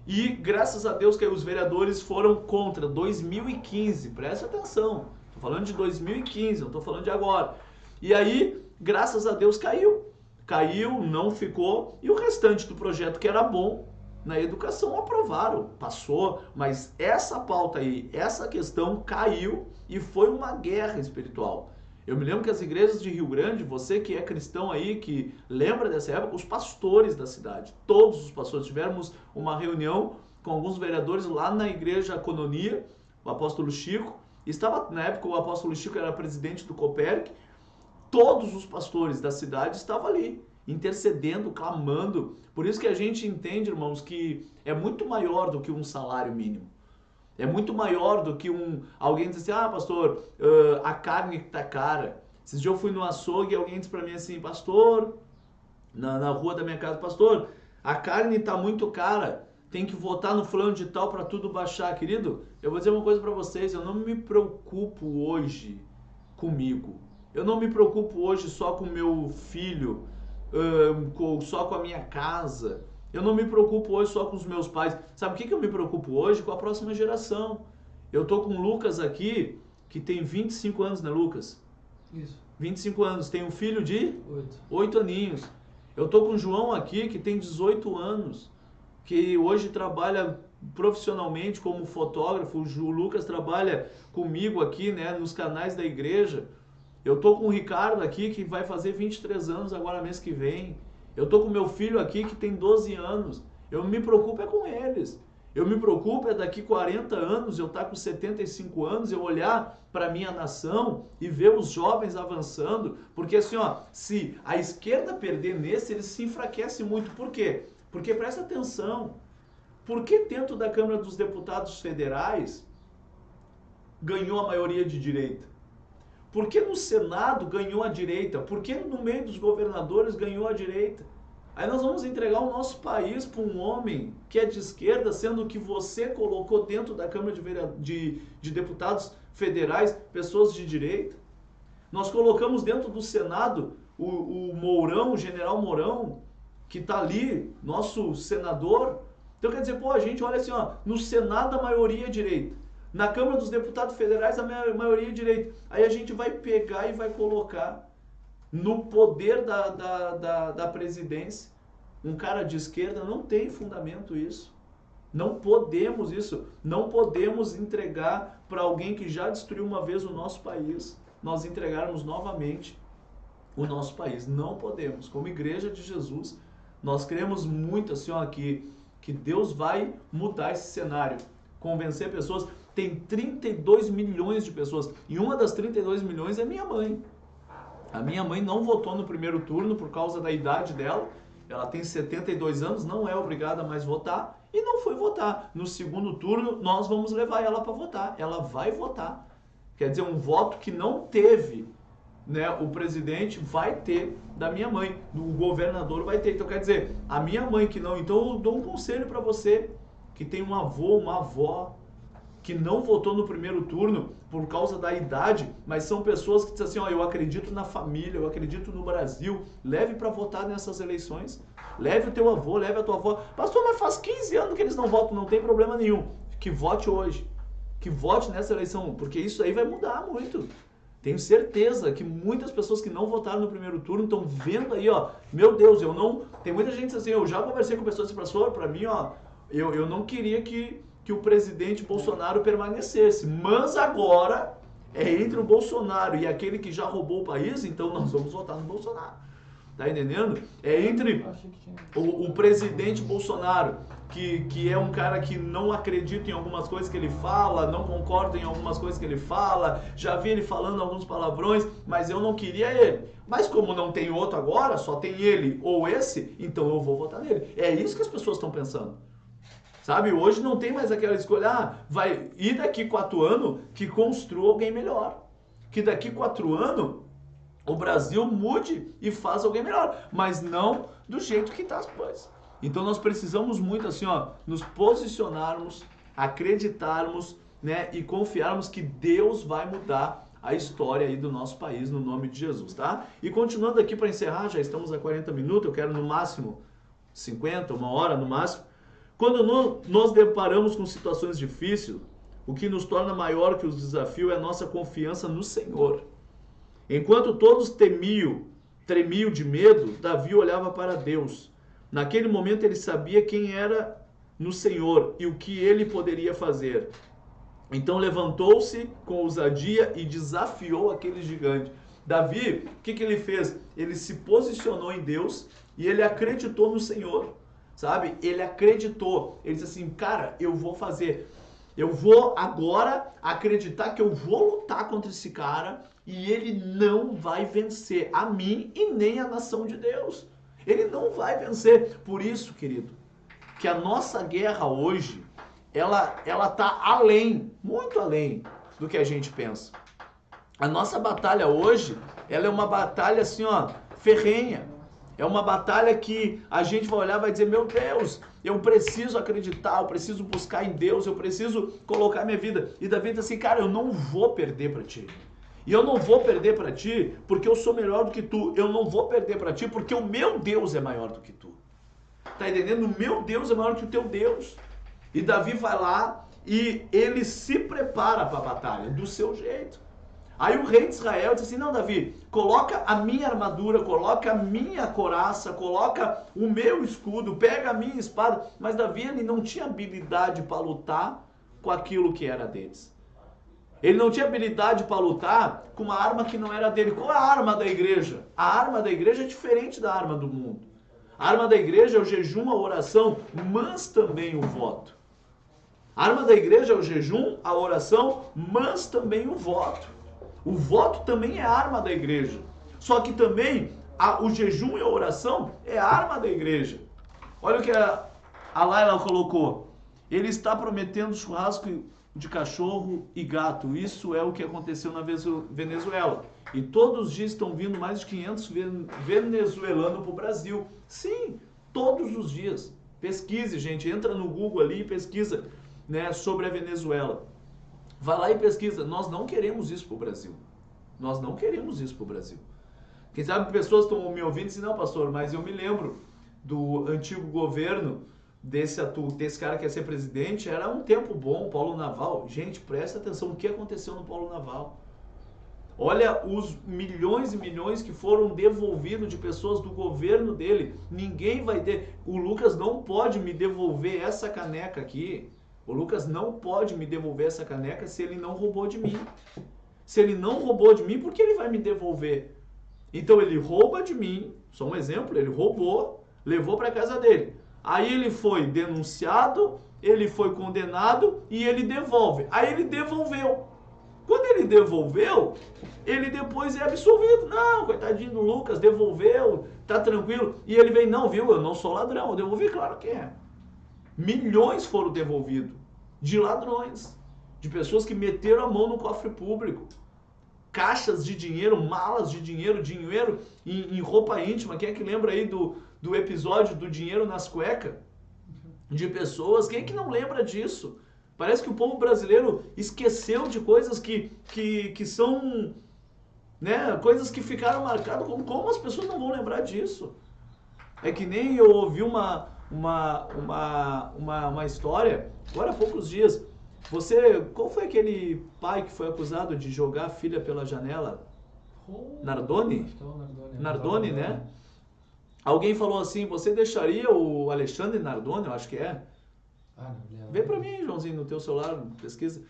E graças a Deus que os vereadores foram contra. 2015, presta atenção. Estou falando de 2015, não estou falando de agora. E aí graças a Deus caiu. Caiu, não ficou, e o restante do projeto que era bom na educação aprovaram, passou, mas essa pauta aí, essa questão caiu e foi uma guerra espiritual. Eu me lembro que as igrejas de Rio Grande, você que é cristão aí, que lembra dessa época, os pastores da cidade, todos os pastores, tivemos uma reunião com alguns vereadores lá na igreja Cononia, o apóstolo Chico, estava, na época o apóstolo Chico era presidente do Copérc, todos os pastores da cidade estavam ali, intercedendo, clamando. Por isso que a gente entende, irmãos, que é muito maior do que um salário mínimo. É muito maior do que alguém diz assim, ah, pastor, a carne tá cara. Esses dias eu fui no açougue e alguém disse para mim assim, pastor, na rua da minha casa, pastor, a carne tá muito cara, tem que votar no fulano de tal para tudo baixar, querido. Eu vou dizer uma coisa para vocês, eu não me preocupo hoje comigo. Eu não me preocupo hoje só com meu filho, só com a minha casa. Eu não me preocupo hoje só com os meus pais. Sabe o que eu me preocupo hoje? Com a próxima geração. Eu tô com o Lucas aqui, que tem 25 anos, né, Lucas? Isso. 25 anos. Tem um filho de? 8. 8 aninhos. Eu tô com o João aqui, que tem 18 anos, que hoje trabalha profissionalmente como fotógrafo. O Lucas trabalha comigo aqui, né, nos canais da igreja. Eu tô com o Ricardo aqui, que vai fazer 23 anos agora mês que vem. Eu tô com meu filho aqui, que tem 12 anos. Eu me preocupo é com eles. Eu me preocupo é daqui 40 anos, eu estar com 75 anos, eu olhar para a minha nação e ver os jovens avançando. Porque assim, ó, se a esquerda perder nesse, eles se enfraquecem muito. Por quê? Porque presta atenção. Por que dentro da Câmara dos Deputados Federais ganhou a maioria de direita? Por que no Senado ganhou a direita? Por que no meio dos governadores ganhou a direita? Aí nós vamos entregar o nosso país para um homem que é de esquerda, sendo que você colocou dentro da Câmara de Deputados Federais pessoas de direita. Nós colocamos dentro do Senado o Mourão, o general Mourão, que está ali, nosso senador. Então quer dizer, pô, a gente olha assim, ó, no Senado a maioria é direita. Na Câmara dos Deputados Federais, a maioria é direita. Aí a gente vai pegar e vai colocar no poder da presidência um cara de esquerda. Não tem fundamento isso. Não podemos isso. Não podemos entregar para alguém que já destruiu uma vez o nosso país, nós entregarmos novamente o nosso país. Não podemos. Como Igreja de Jesus, nós cremos muito assim, ó, que Deus vai mudar esse cenário. Convencer pessoas. Tem 32 milhões de pessoas. E uma das 32 milhões é minha mãe. A minha mãe não votou no primeiro turno por causa da idade dela. Ela tem 72 anos, não é obrigada a mais votar. E não foi votar. No segundo turno, nós vamos levar ela para votar. Ela vai votar. Quer dizer, um voto que não teve, né, o presidente vai ter da minha mãe. O governador vai ter. Então, quer dizer, a minha mãe que não... Então, eu dou um conselho para você que tem um avô, uma avó, que não votou no primeiro turno por causa da idade, mas são pessoas que dizem assim, ó, eu acredito na família, eu acredito no Brasil, leve para votar nessas eleições, leve o teu avô, leve a tua avó. Pastor, mas faz 15 anos que eles não votam, não tem problema nenhum. Que vote hoje, que vote nessa eleição, porque isso aí vai mudar muito. Tenho certeza que muitas pessoas que não votaram no primeiro turno estão vendo aí, ó, meu Deus, eu não... Tem muita gente assim, eu já conversei com pessoas assim, pastor, para mim, ó, eu não queria que o presidente Bolsonaro permanecesse. Mas agora, é entre o Bolsonaro e aquele que já roubou o país, então nós vamos votar no Bolsonaro. Tá entendendo? É entre o presidente Bolsonaro, que é um cara que não acredita em algumas coisas que ele fala, não concorda em algumas coisas que ele fala, já vi ele falando alguns palavrões, mas eu não queria ele. Mas como não tem outro agora, só tem ele ou esse, então eu vou votar nele. É isso que as pessoas estão pensando. Sabe, hoje não tem mais aquela escolha, vai ir daqui 4 anos que construa alguém melhor. Que daqui 4 anos o Brasil mude e faça alguém melhor. Mas não do jeito que está as coisas. Então nós precisamos muito assim, ó, nos posicionarmos, acreditarmos, né, e confiarmos que Deus vai mudar a história aí do nosso país no nome de Jesus, tá? E continuando aqui para encerrar, já estamos a 40 minutos, eu quero no máximo 50, 1 hora no máximo. Quando nos deparamos com situações difíceis, o que nos torna maior que os desafios é a nossa confiança no Senhor. Enquanto todos temiam tremiam de medo, Davi olhava para Deus. Naquele momento ele sabia quem era no Senhor e o que ele poderia fazer. Então levantou-se com ousadia e desafiou aquele gigante. Davi, o que ele fez? Ele se posicionou em Deus e ele acreditou no Senhor, sabe? Ele acreditou. Ele disse assim, cara, eu vou fazer. Eu vou agora acreditar que eu vou lutar contra esse cara e ele não vai vencer a mim e nem a nação de Deus. Ele não vai vencer. Por isso, querido, que a nossa guerra hoje, ela tá além, muito além do que a gente pensa. A nossa batalha hoje, ela é uma batalha assim, ó, ferrenha. É uma batalha que a gente vai olhar e vai dizer, meu Deus, eu preciso acreditar, eu preciso buscar em Deus, eu preciso colocar minha vida. E Davi diz assim, cara, eu não vou perder para ti. E eu não vou perder para ti porque eu sou melhor do que tu. Eu não vou perder para ti porque o meu Deus é maior do que tu. Tá entendendo? O meu Deus é maior que o teu Deus. E Davi vai lá e ele se prepara para a batalha do seu jeito. Aí o rei de Israel diz assim, não, Davi, coloca a minha armadura, coloca a minha couraça, coloca o meu escudo, pega a minha espada. Mas Davi, ele não tinha habilidade para lutar com aquilo que era deles. Ele não tinha habilidade para lutar com uma arma que não era dele. Qual é a arma da igreja? A arma da igreja é diferente da arma do mundo. A arma da igreja é o jejum, a oração, mas também o voto. A arma da igreja é o jejum, a oração, mas também o voto. O voto também é arma da igreja. Só que também o jejum e a oração é arma da igreja. Olha o que a Laila colocou. Ele está prometendo churrasco de cachorro e gato. Isso é o que aconteceu na Venezuela. E todos os dias estão vindo mais de 500 venezuelanos para o Brasil. Sim, todos os dias. Pesquise, gente. Entra no Google ali e pesquisa, né, sobre a Venezuela. Vai lá e pesquisa. Nós não queremos isso para o Brasil. Nós não queremos isso para o Brasil. Quem sabe pessoas estão me ouvindo e dizem, não, pastor, mas eu me lembro do antigo governo desse cara que ia ser presidente, era um tempo bom, Paulo Naval. Gente, presta atenção o que aconteceu no Paulo Naval. Olha os milhões e milhões que foram devolvidos de pessoas do governo dele. Ninguém vai ter... O Lucas não pode me devolver essa caneca aqui. O Lucas não pode me devolver essa caneca se ele não roubou de mim. Se ele não roubou de mim, por que ele vai me devolver? Então ele rouba de mim, só um exemplo, ele roubou, levou para casa dele. Aí ele foi denunciado, ele foi condenado e ele devolve. Aí ele devolveu. Quando ele devolveu, ele depois é absolvido. Não, coitadinho do Lucas, devolveu, tá tranquilo. E ele vem, não, viu, eu não sou ladrão, eu devolvi, claro que é. Milhões foram devolvidos de ladrões, de pessoas que meteram a mão no cofre público. Caixas de dinheiro, malas de dinheiro, dinheiro em roupa íntima. Quem é que lembra aí do episódio do dinheiro nas cuecas? De pessoas, quem é que não lembra disso? Parece que o povo brasileiro esqueceu de coisas que são, né, coisas que ficaram marcadas. Como as pessoas não vão lembrar disso? É que nem eu ouvi uma história, agora há poucos dias. Qual foi aquele pai que foi acusado de jogar a filha pela janela? Nardoni? Nardoni, né? Alguém falou assim, você deixaria o Alexandre Nardoni, eu acho que é? Vê pra mim, Joãozinho, no teu celular, pesquisa.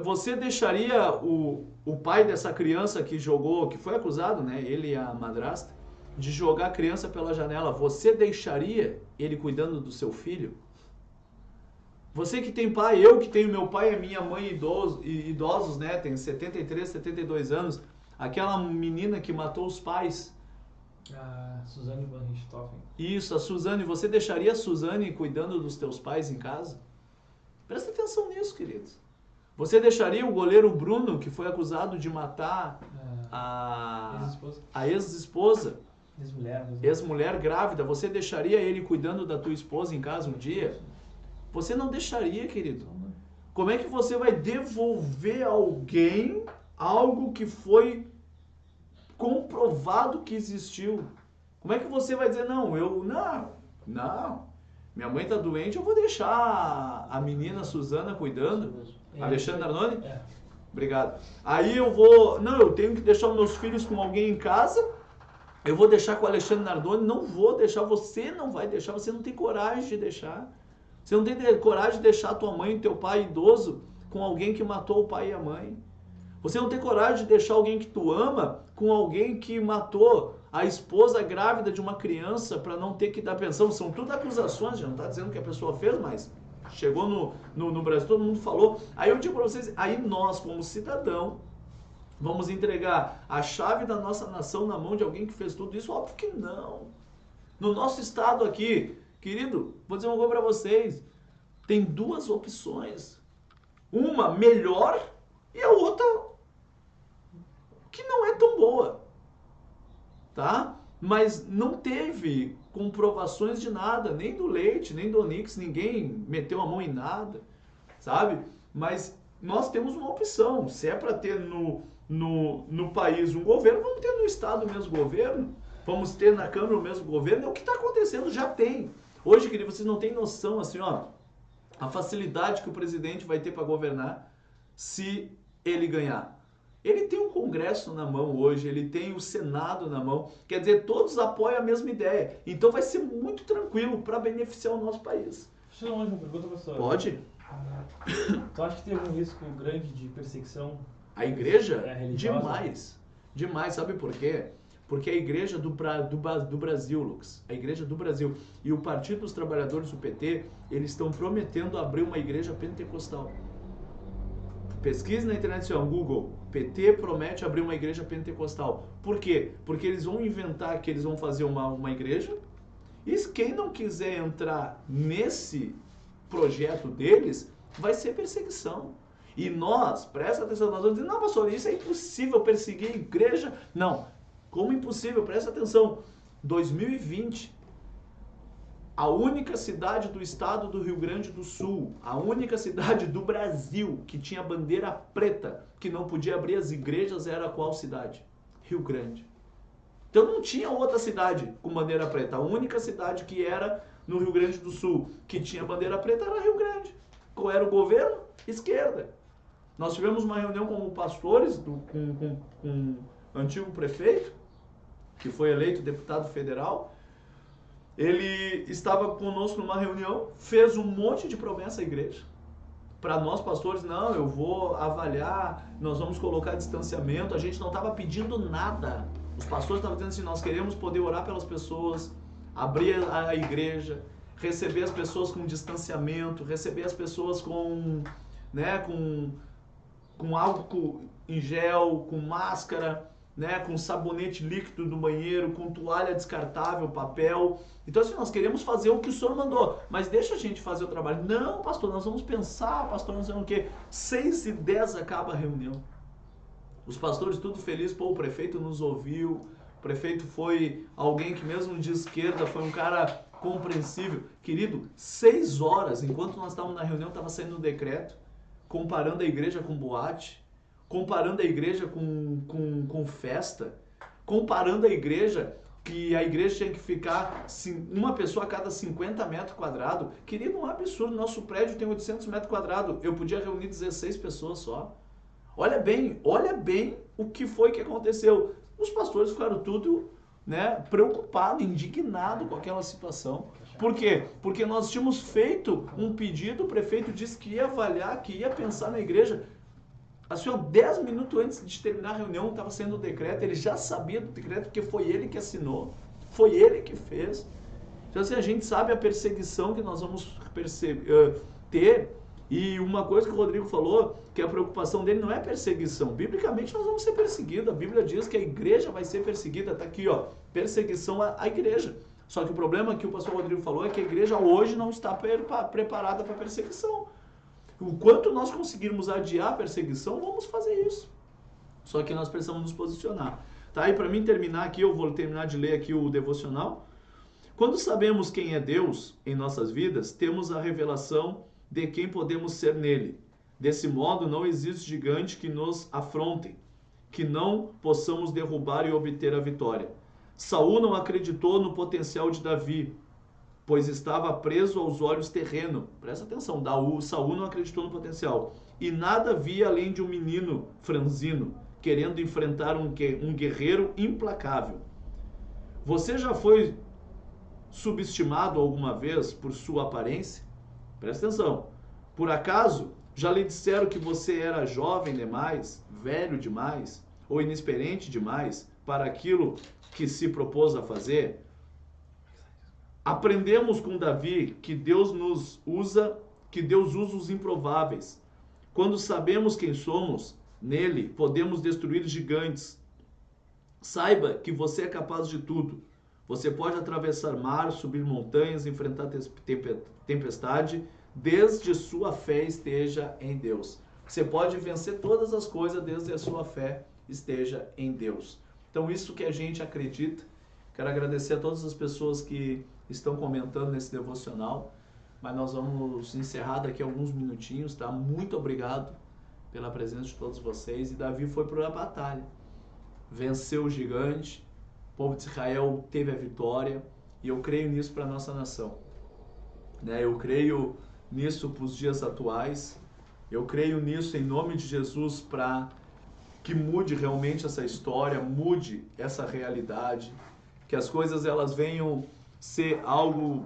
Você deixaria o pai dessa criança que jogou, que foi acusado, né? Ele e a madrasta, de jogar a criança pela janela, você deixaria ele cuidando do seu filho? Você que tem pai, eu que tenho meu pai e minha mãe idosos, né? Tem 73, 72 anos. Aquela menina que matou os pais. A Suzane van Richthofen. Isso, a Suzane. Você deixaria a Suzane cuidando dos teus pais em casa? Presta atenção nisso, queridos. Você deixaria o goleiro Bruno, que foi acusado de matar a ex-esposa? Ex-mulher grávida. Você deixaria ele cuidando da tua esposa em casa um dia? Você não deixaria, querido. Como é que você vai devolver a alguém algo que foi comprovado que existiu? Como é que você vai dizer, não, minha mãe tá doente, eu vou deixar a menina Suzana cuidando? Alexandre Nardoni? É. Obrigado. Aí eu tenho que deixar os meus filhos com alguém em casa, Eu vou deixar com o Alexandre Nardoni? Não vou deixar, você não vai deixar, você não tem coragem de deixar. Você não tem coragem de deixar tua mãe e teu pai idoso com alguém que matou o pai e a mãe. Você não tem coragem de deixar alguém que tu ama com alguém que matou a esposa grávida de uma criança para não ter que dar pensão. São tudo acusações, já não está dizendo que a pessoa fez, mas chegou no Brasil, todo mundo falou. Aí eu digo para vocês, aí nós, como cidadão, vamos entregar a chave da nossa nação na mão de alguém que fez tudo isso? Óbvio que não. No nosso estado aqui, querido, vou dizer uma coisa para vocês, tem duas opções. Uma melhor e a outra que não é tão boa, tá? Mas não teve comprovações de nada, nem do Leite, nem do Onix, ninguém meteu a mão em nada, sabe? Mas nós temos uma opção, se é para ter no país um governo, vamos ter no estado o mesmo governo, vamos ter na Câmara o mesmo governo, é o que está acontecendo, já tem. Hoje, querido, vocês não têm noção, assim, ó, a facilidade que o presidente vai ter para governar se ele ganhar. Ele tem um Congresso na mão hoje, ele tem o Senado na mão, quer dizer, todos apoiam a mesma ideia. Então vai ser muito tranquilo para beneficiar o nosso país. Deixa eu fazer uma pergunta, professor. Pode? Tu acha que tem algum risco grande de perseguição? A igreja? Religiosa? Demais. Demais, sabe por quê? Porque a igreja do Brasil, Lucas, a igreja do Brasil e o Partido dos Trabalhadores, o PT, eles estão prometendo abrir uma igreja pentecostal. Pesquise na internet, Google, PT promete abrir uma igreja pentecostal. Por quê? Porque eles vão inventar que eles vão fazer uma igreja, e quem não quiser entrar nesse projeto deles, vai ser perseguição. E nós, presta atenção, nós vamos dizer, não, pastor, isso é impossível perseguir a igreja. Não, como impossível? Presta atenção, 2020, a única cidade do estado do Rio Grande do Sul, a única cidade do Brasil que tinha bandeira preta, que não podia abrir as igrejas, era qual cidade? Rio Grande. Então não tinha outra cidade com bandeira preta. A única cidade que era no Rio Grande do Sul que tinha bandeira preta era Rio Grande. Qual era o governo? Esquerda. Nós tivemos uma reunião com pastores, com o antigo prefeito, que foi eleito deputado federal. Ele estava conosco numa reunião, fez um monte de promessa à igreja. Para nós pastores, não, eu vou avaliar, nós vamos colocar distanciamento. A gente não estava pedindo nada. Os pastores estavam dizendo assim, nós queremos poder orar pelas pessoas, abrir a igreja, receber as pessoas com distanciamento, receber as pessoas com álcool em gel, com máscara, com sabonete líquido no banheiro, com toalha descartável, papel. Então assim, nós queremos fazer o que o senhor mandou, mas deixa a gente fazer o trabalho. Não, pastor, nós vamos pensar, pastor, não sei o quê. 6h10 acaba a reunião. Os pastores tudo felizes, o prefeito nos ouviu, o prefeito foi alguém que mesmo de esquerda, foi um cara compreensível. Querido, 6 horas, enquanto nós estávamos na reunião, estava saindo um decreto, comparando a igreja com boate, comparando a igreja com festa, comparando a igreja, que a igreja tinha que ficar uma pessoa a cada 50 metros quadrados. Querido, um absurdo, nosso prédio tem 800 metros quadrados, eu podia reunir 16 pessoas só. Olha bem o que foi que aconteceu. Os pastores ficaram tudo preocupados, indignados com aquela situação. Por quê? Porque nós tínhamos feito um pedido, o prefeito disse que ia avaliar, que ia pensar na igreja. Assim, 10 minutos antes de terminar a reunião, estava saindo o decreto, ele já sabia do decreto, porque foi ele que assinou, foi ele que fez. Então assim, a gente sabe a perseguição que nós vamos ter. E uma coisa que o Rodrigo falou, que a preocupação dele não é perseguição. Biblicamente nós vamos ser perseguidos. A Bíblia diz que a igreja vai ser perseguida. Está aqui, perseguição à igreja. Só que o problema que o pastor Rodrigo falou é que a igreja hoje não está preparada para perseguição. O quanto nós conseguirmos adiar a perseguição, vamos fazer isso. Só que nós precisamos nos posicionar. Tá? E para mim terminar aqui, eu vou terminar de ler aqui o devocional. Quando sabemos quem é Deus em nossas vidas, temos a revelação de quem podemos ser nele. Desse modo, não existe gigante que nos afrontem, que não possamos derrubar e obter a vitória. Saul não acreditou no potencial de Davi, pois estava preso aos olhos terrenos. Presta atenção, Saul não acreditou no potencial. E nada via além de um menino franzino, querendo enfrentar um guerreiro implacável. Você já foi subestimado alguma vez por sua aparência? Presta atenção. Por acaso, já lhe disseram que você era jovem demais, velho demais ou inexperiente demais para aquilo que se propôs a fazer? Aprendemos com Davi que Deus usa os improváveis. Quando sabemos quem somos, nele podemos destruir gigantes. Saiba que você é capaz de tudo. Você pode atravessar mar, subir montanhas, enfrentar tempestade, desde sua fé esteja em Deus. Você pode vencer todas as coisas desde a sua fé esteja em Deus. Então, isso que a gente acredita. Quero agradecer a todas as pessoas que estão comentando nesse devocional, mas nós vamos encerrar daqui a alguns minutinhos, tá? Muito obrigado pela presença de todos vocês. E Davi foi para a batalha, venceu o gigante, o povo de Israel teve a vitória, e eu creio nisso para a nossa nação, né? Eu creio nisso para os dias atuais, eu creio nisso em nome de Jesus para que mude realmente essa história, mude essa realidade, que as coisas elas venham ser algo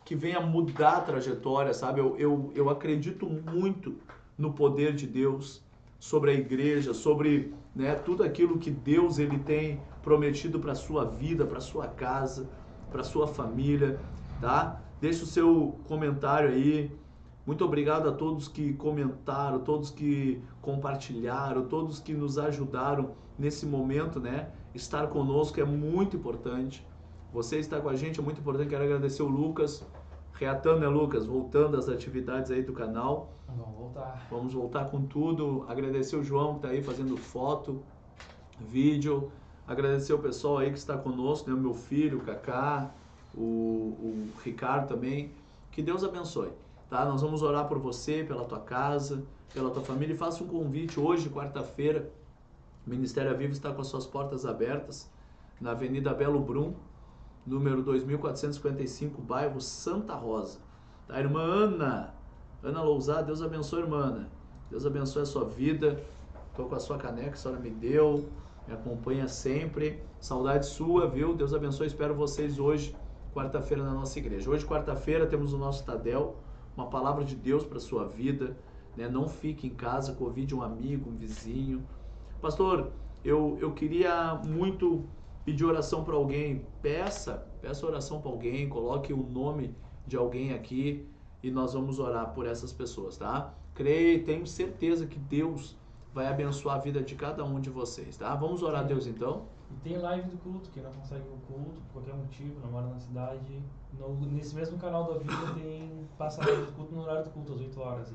que venha mudar a trajetória, sabe? Eu acredito muito no poder de Deus sobre a igreja, sobre, né, tudo aquilo que Deus ele tem prometido para a sua vida, para a sua casa, para a sua família, tá? Deixa o seu comentário aí. Muito obrigado a todos que comentaram, todos que compartilharam, todos que nos ajudaram nesse momento, né? Estar conosco é muito importante. Você estar com a gente é muito importante. Quero agradecer o Lucas, reatando, né, Lucas? Voltando às atividades aí do canal. Vamos voltar. Vamos voltar com tudo. Agradecer o João que está aí fazendo foto, vídeo. Agradecer o pessoal aí que está conosco, né? O meu filho, o Kaká, o Ricardo também. Que Deus abençoe, tá? Nós vamos orar por você, pela tua casa, pela tua família. E faça um convite hoje, quarta-feira. O Ministério Vivo está com as suas portas abertas na Avenida Belo Brum, número 2455, bairro Santa Rosa. Tá, irmã Ana Lousada, Deus abençoe, irmã Ana. Deus abençoe a sua vida. Estou com a sua caneca, a senhora me deu, me acompanha sempre. Saudade sua, viu? Deus abençoe, espero vocês hoje, quarta-feira, na nossa igreja. Hoje, quarta-feira, temos o nosso Tadel, uma palavra de Deus para a sua vida, né? Não fique em casa, convide um amigo, um vizinho. Pastor, eu queria muito pedir oração para alguém. Peça oração para alguém, coloque o nome de alguém aqui e nós vamos orar por essas pessoas, tá? Creio e tenho certeza que Deus vai abençoar a vida de cada um de vocês, tá? Vamos orar a Deus então? E tem live do culto, quem não consegue o culto, por qualquer motivo, não mora na cidade, nesse mesmo canal da vida passa a live do culto no horário do culto, às 8 horas. E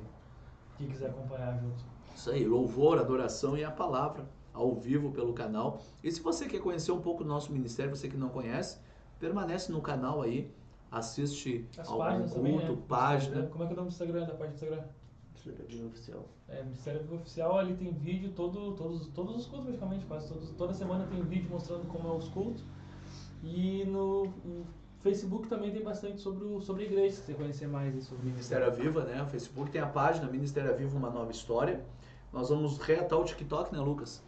quem quiser acompanhar junto. Isso aí, louvor, adoração e a palavra ao vivo pelo canal. E se você quer conhecer um pouco do nosso ministério, você que não conhece, permanece no canal aí, assiste algum culto, também, né? página. Como é que é o nome do Instagram, da página do Instagram? Ministério Vivo Oficial. Ministério Vivo Oficial, ali tem vídeo, todos os cultos praticamente, toda semana tem vídeo mostrando como é os cultos. E no Facebook também tem bastante sobre a igreja, se você conhecer mais aí sobre Ministério Viva, né? O Facebook tem a página Ministério Viva, uma nova história. Nós vamos reatar o TikTok, né, Lucas?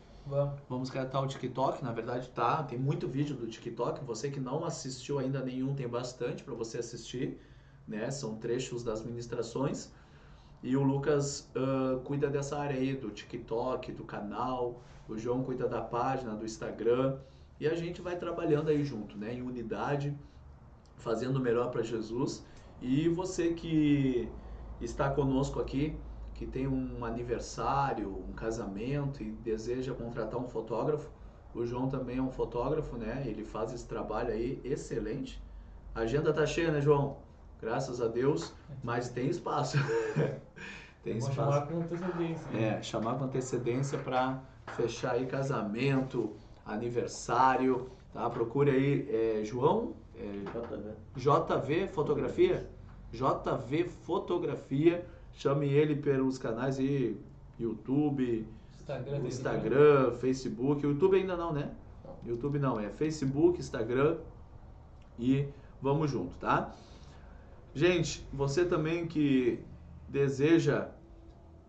Vamos reatar o TikTok, na verdade tá, tem muito vídeo do TikTok. Você que não assistiu ainda nenhum, tem bastante para você assistir, né? São trechos das ministrações. E o Lucas cuida dessa área aí, do TikTok, do canal. O João cuida da página, do Instagram. E a gente vai trabalhando aí junto, né? Em unidade, fazendo o melhor para Jesus. E você que está conosco aqui, que tem um aniversário, um casamento e deseja contratar um fotógrafo, o João também é um fotógrafo, né? Ele faz esse trabalho aí excelente. A agenda tá cheia, né, João? Graças a Deus, mas tem espaço. Tem espaço. Chamar com antecedência. Chamar com antecedência para fechar aí casamento, aniversário, tá? Procure aí, João, JV Fotografia, JV Fotografia, chame ele pelos canais aí, YouTube, Instagram, Facebook, YouTube ainda não, né? YouTube não, é Facebook, Instagram e vamos junto, tá? Gente, você também que deseja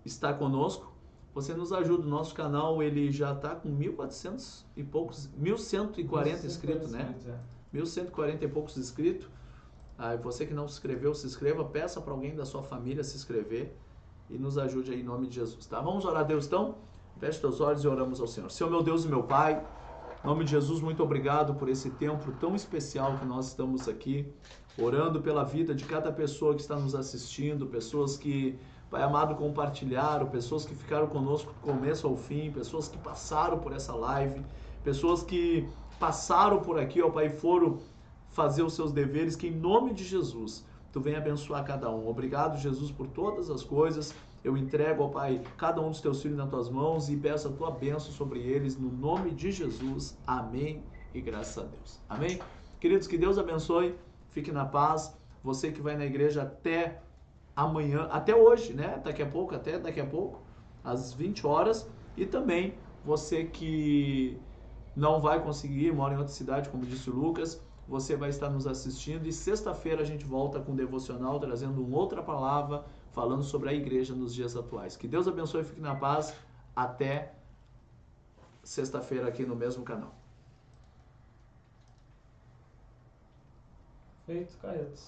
estar conosco, você nos ajuda. O nosso canal ele já está com 1.400 e poucos, 1.140 inscritos, né? 1.140 e poucos inscritos. Você que não se inscreveu, se inscreva, peça para alguém da sua família se inscrever e nos ajude aí em nome de Jesus, tá? Vamos orar a Deus então? Feche teus olhos e oramos ao Senhor. Senhor, meu Deus e meu Pai, em nome de Jesus, muito obrigado por esse tempo tão especial que nós estamos aqui, orando pela vida de cada pessoa que está nos assistindo, pessoas que, Pai amado, compartilharam, pessoas que ficaram conosco do começo ao fim, pessoas que passaram por essa live, pessoas que passaram por aqui, ó Pai, foram fazer os seus deveres, que em nome de Jesus, Tu venha abençoar cada um. Obrigado, Jesus, por todas as coisas. Eu entrego, ó Pai, cada um dos Teus filhos nas Tuas mãos e peço a Tua bênção sobre eles, no nome de Jesus. Amém e graças a Deus. Amém? Queridos, que Deus abençoe, fique na paz. Você que vai na igreja até amanhã, até hoje, né? Até daqui a pouco, às 20 horas. E também você que não vai conseguir, mora em outra cidade, como disse o Lucas, você vai estar nos assistindo e sexta-feira a gente volta com o devocional, trazendo uma outra palavra, falando sobre a igreja nos dias atuais. Que Deus abençoe e fique na paz. Até sexta-feira aqui no mesmo canal. Feito, Caetes.